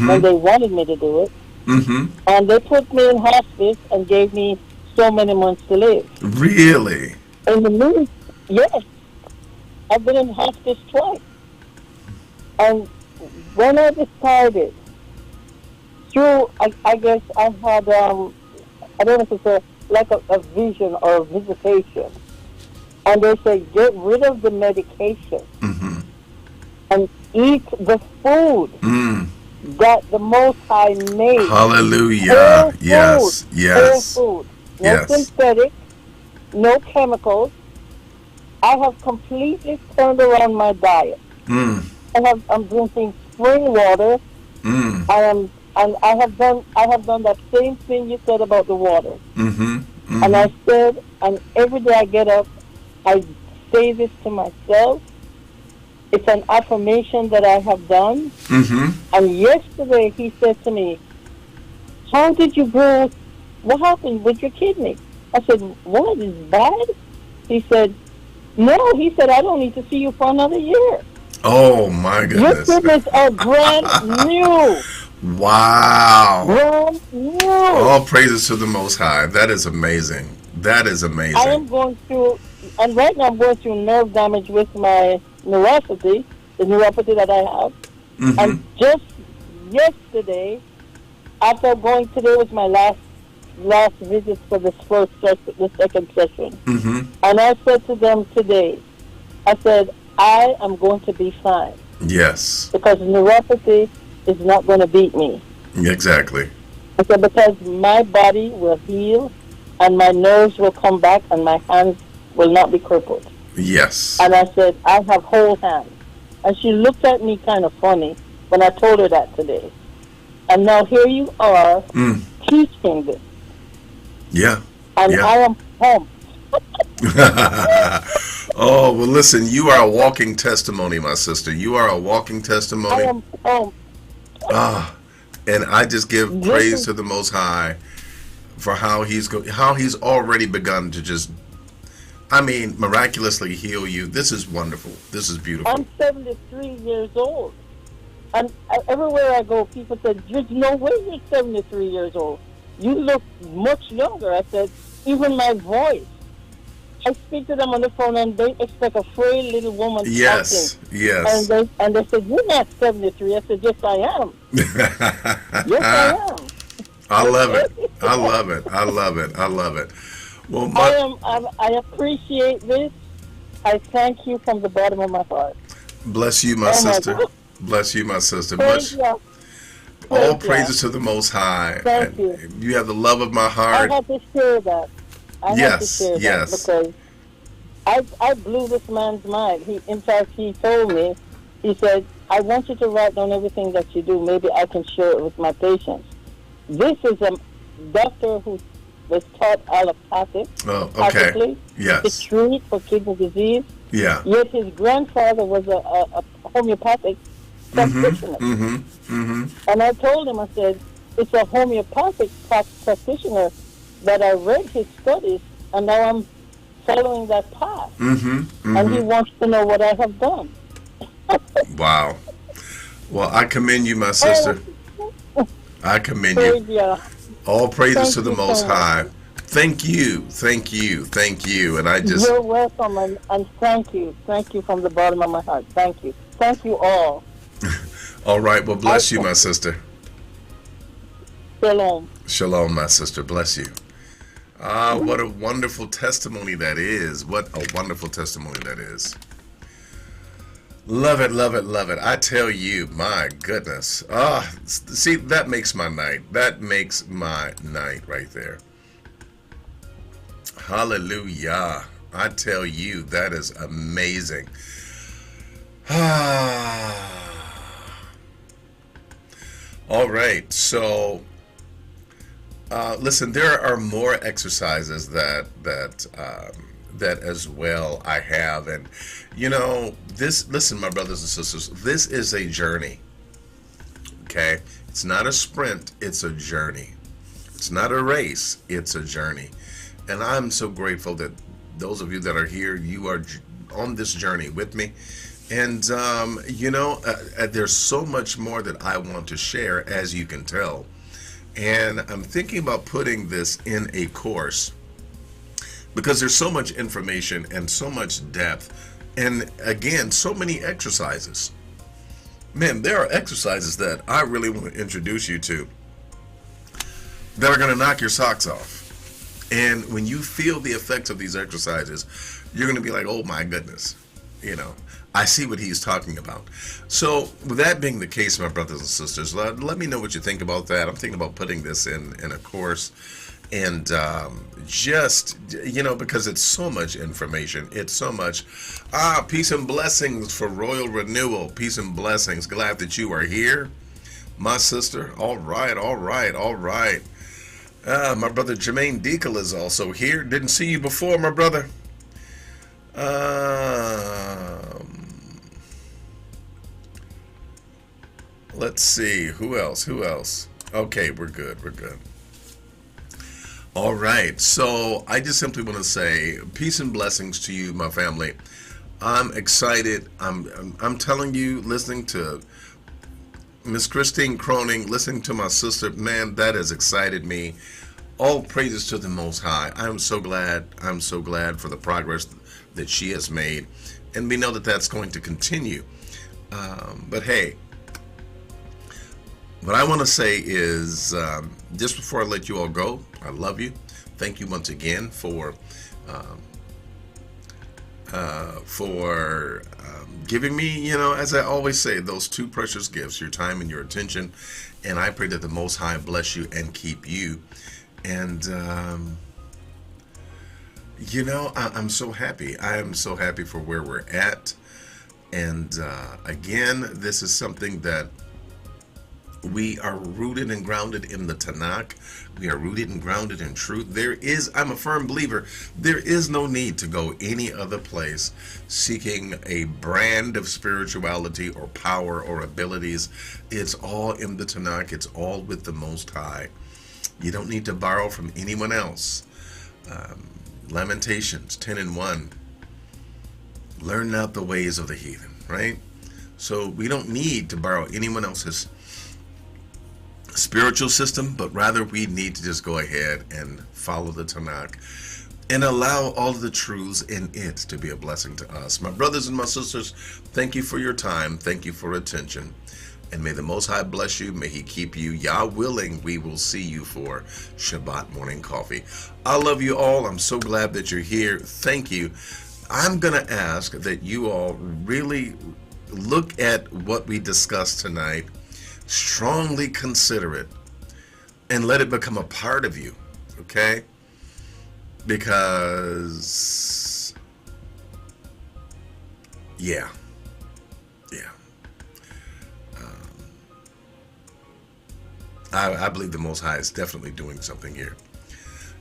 [SPEAKER 4] when they wanted me to do it.
[SPEAKER 1] Mm-hmm.
[SPEAKER 4] And they put me in hospice and gave me so many months to live.
[SPEAKER 1] Really?
[SPEAKER 4] In the meantime, yes. I've been in hospice twice. And when I decided, through, I guess I had, I don't know if it's like a vision or a visitation. And they said, get rid of the medication and eat the food that the Most High made.
[SPEAKER 1] Hallelujah.
[SPEAKER 4] Whole
[SPEAKER 1] Yes.
[SPEAKER 4] food.
[SPEAKER 1] Yes.
[SPEAKER 4] Whole food. No
[SPEAKER 1] Yes.
[SPEAKER 4] synthetic, no chemicals. I have completely turned around my diet. I'm drinking spring water. I have done that same thing you said about the water. And I said, and every day I get up, I say this to myself. It's an affirmation that I have done. And yesterday he said to me, how did you grow? What happened with your kidney? I said, what is bad? He said, no. He said, I don't need to see you for another year.
[SPEAKER 1] Oh my
[SPEAKER 4] Your
[SPEAKER 1] goodness.
[SPEAKER 4] kidneys are brand new.
[SPEAKER 1] Wow.
[SPEAKER 4] Brand new.
[SPEAKER 1] All praises to the Most High. That is amazing. That is amazing.
[SPEAKER 4] I am going through, and right now I'm going through nerve damage with my neuropathy, the neuropathy that I have. And just yesterday, after going, today was my last visit for the second session. And I said to them today, I said, I am going to be fine.
[SPEAKER 1] Yes.
[SPEAKER 4] Because neuropathy is not going to beat me.
[SPEAKER 1] Exactly.
[SPEAKER 4] I said, because my body will heal and my nerves will come back and my hands will not be crippled.
[SPEAKER 1] Yes.
[SPEAKER 4] And I said, I have whole hands. And she looked at me kind of funny when I told her that today. And now here you are teaching this.
[SPEAKER 1] Yeah.
[SPEAKER 4] And I am pumped.
[SPEAKER 1] Oh, well, listen, you are a walking testimony, my sister. You are a walking testimony.
[SPEAKER 4] I am pumped.
[SPEAKER 1] And I just give praise to the Most High for how he's already begun to just, miraculously heal you. This is wonderful. This is beautiful.
[SPEAKER 4] I'm 73 years old. And everywhere I go, people said, there's no way you're 73 years old. You look much younger. I said, even my voice. I speak to them on the phone and they expect a frail little woman
[SPEAKER 1] Yes,
[SPEAKER 4] talking.
[SPEAKER 1] yes.
[SPEAKER 4] And they said, you're not 73. I said, yes, I am. Yes, I am.
[SPEAKER 1] I love it. I love it. I love it. I love it. Well,
[SPEAKER 4] I appreciate this. I thank you from the bottom of my heart.
[SPEAKER 1] Bless you, my sister. Bless you, my sister. All praises to the Most High.
[SPEAKER 4] Thank you.
[SPEAKER 1] You have the love of my heart.
[SPEAKER 4] I have to share that. I have to share that because I blew this man's mind. In fact, he told me, he said, I want you to write down everything that you do. Maybe I can share it with my patients. This is a doctor who was taught allopathic,
[SPEAKER 1] yes,
[SPEAKER 4] to treat for kidney disease.
[SPEAKER 1] Yeah.
[SPEAKER 4] Yet his grandfather was a homeopathic practitioner. And I told him, I said, it's a homeopathic practitioner that I read his studies, and now I'm following that path. And he wants to know what I have done.
[SPEAKER 1] Wow. Well, I commend you, my sister. I commend you. All praises to the Most High. Thank you, thank you, thank you. And I just...
[SPEAKER 4] You're welcome, and thank you. Thank you from the bottom of my heart. Thank you. Thank you all.
[SPEAKER 1] All right, well, bless you, my sister.
[SPEAKER 4] Shalom.
[SPEAKER 1] Shalom, my sister. Bless you. What a wonderful testimony that is. What a wonderful testimony that is. Love it, love it, love it. I tell you, my goodness. See, that makes my night. That makes my night right there. Hallelujah. I tell you, that is amazing. All right, so listen, there are more exercises that as well I have, and this. Listen, my brothers and sisters, this is a journey. Okay, it's not a sprint; it's a journey. It's not a race; it's a journey, and I'm so grateful that those of you that are here, you are on this journey with me. And, there's so much more that I want to share, as you can tell. And I'm thinking about putting this in a course because there's so much information and so much depth. And again, so many exercises. Man, there are exercises that I really want to introduce you to that are going to knock your socks off. And when you feel the effects of these exercises, you're going to be like, oh my goodness, I see what he's talking about. So with that being the case, my brothers and sisters, let me know what you think about that. I'm thinking about putting this in a course, and just, because it's so much information. It's so much. Peace and blessings for Royal Renewal. Peace and blessings. Glad that you are here, my sister. All right, all right, all right. My brother Jermaine Deacle is also here. Didn't see you before, my brother. Let's see. Who else? Okay, we're good. All right. So I just simply want to say peace and blessings to you, my family. I'm excited. I'm telling you, listening to Miss Christine Croning, listening to my sister, man, that has excited me. All praises to the Most High. I'm so glad for the progress that she has made, and we know that that's going to continue. But hey, what I want to say is, just before I let you all go, I love you. Thank you once again for giving me, as I always say, those two precious gifts, your time and your attention. And I pray that the Most High bless you and keep you. And, I'm so happy. I am so happy for where we're at. And again, this is something that we are rooted and grounded in the Tanakh. We are rooted and grounded in truth. I'm a firm believer, there is no need to go any other place seeking a brand of spirituality or power or abilities. It's all in the Tanakh. It's all with the Most High. You don't need to borrow from anyone else. Lamentations 10:1. Learn not the ways of the heathen, right? So we don't need to borrow anyone else's spiritual system, but rather we need to just go ahead and follow the Tanakh and allow all of the truths in it to be a blessing to us. My brothers and my sisters, thank you for your time. Thank you for attention. And may the Most High bless you. May He keep you. Yah willing, we will see you for Shabbat morning coffee. I love you all. I'm so glad that you're here. Thank you. I'm going to ask that you all really look at what we discussed tonight, strongly consider it, and let it become a part of you, okay? Because, yeah. I believe the Most High is definitely doing something here.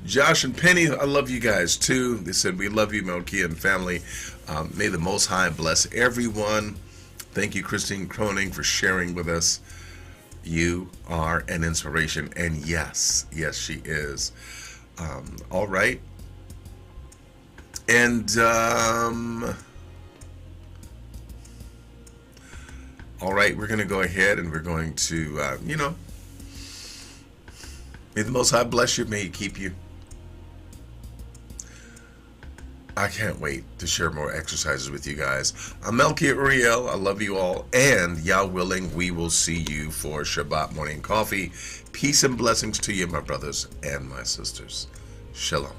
[SPEAKER 1] Josh and Penny, I love you guys too. They said, we love you, Melkia and family. May the Most High bless everyone. Thank you, Christine Croning, for sharing with us. You are an inspiration. And yes, she is. All right. And, all right, we're going to go ahead and we're going to, may the Most High bless you. May He keep you. I can't wait to share more exercises with you guys. I'm Melkia Uriel. I love you all. And Yah willing, we will see you for Shabbat morning coffee. Peace and blessings to you, my brothers and my sisters. Shalom.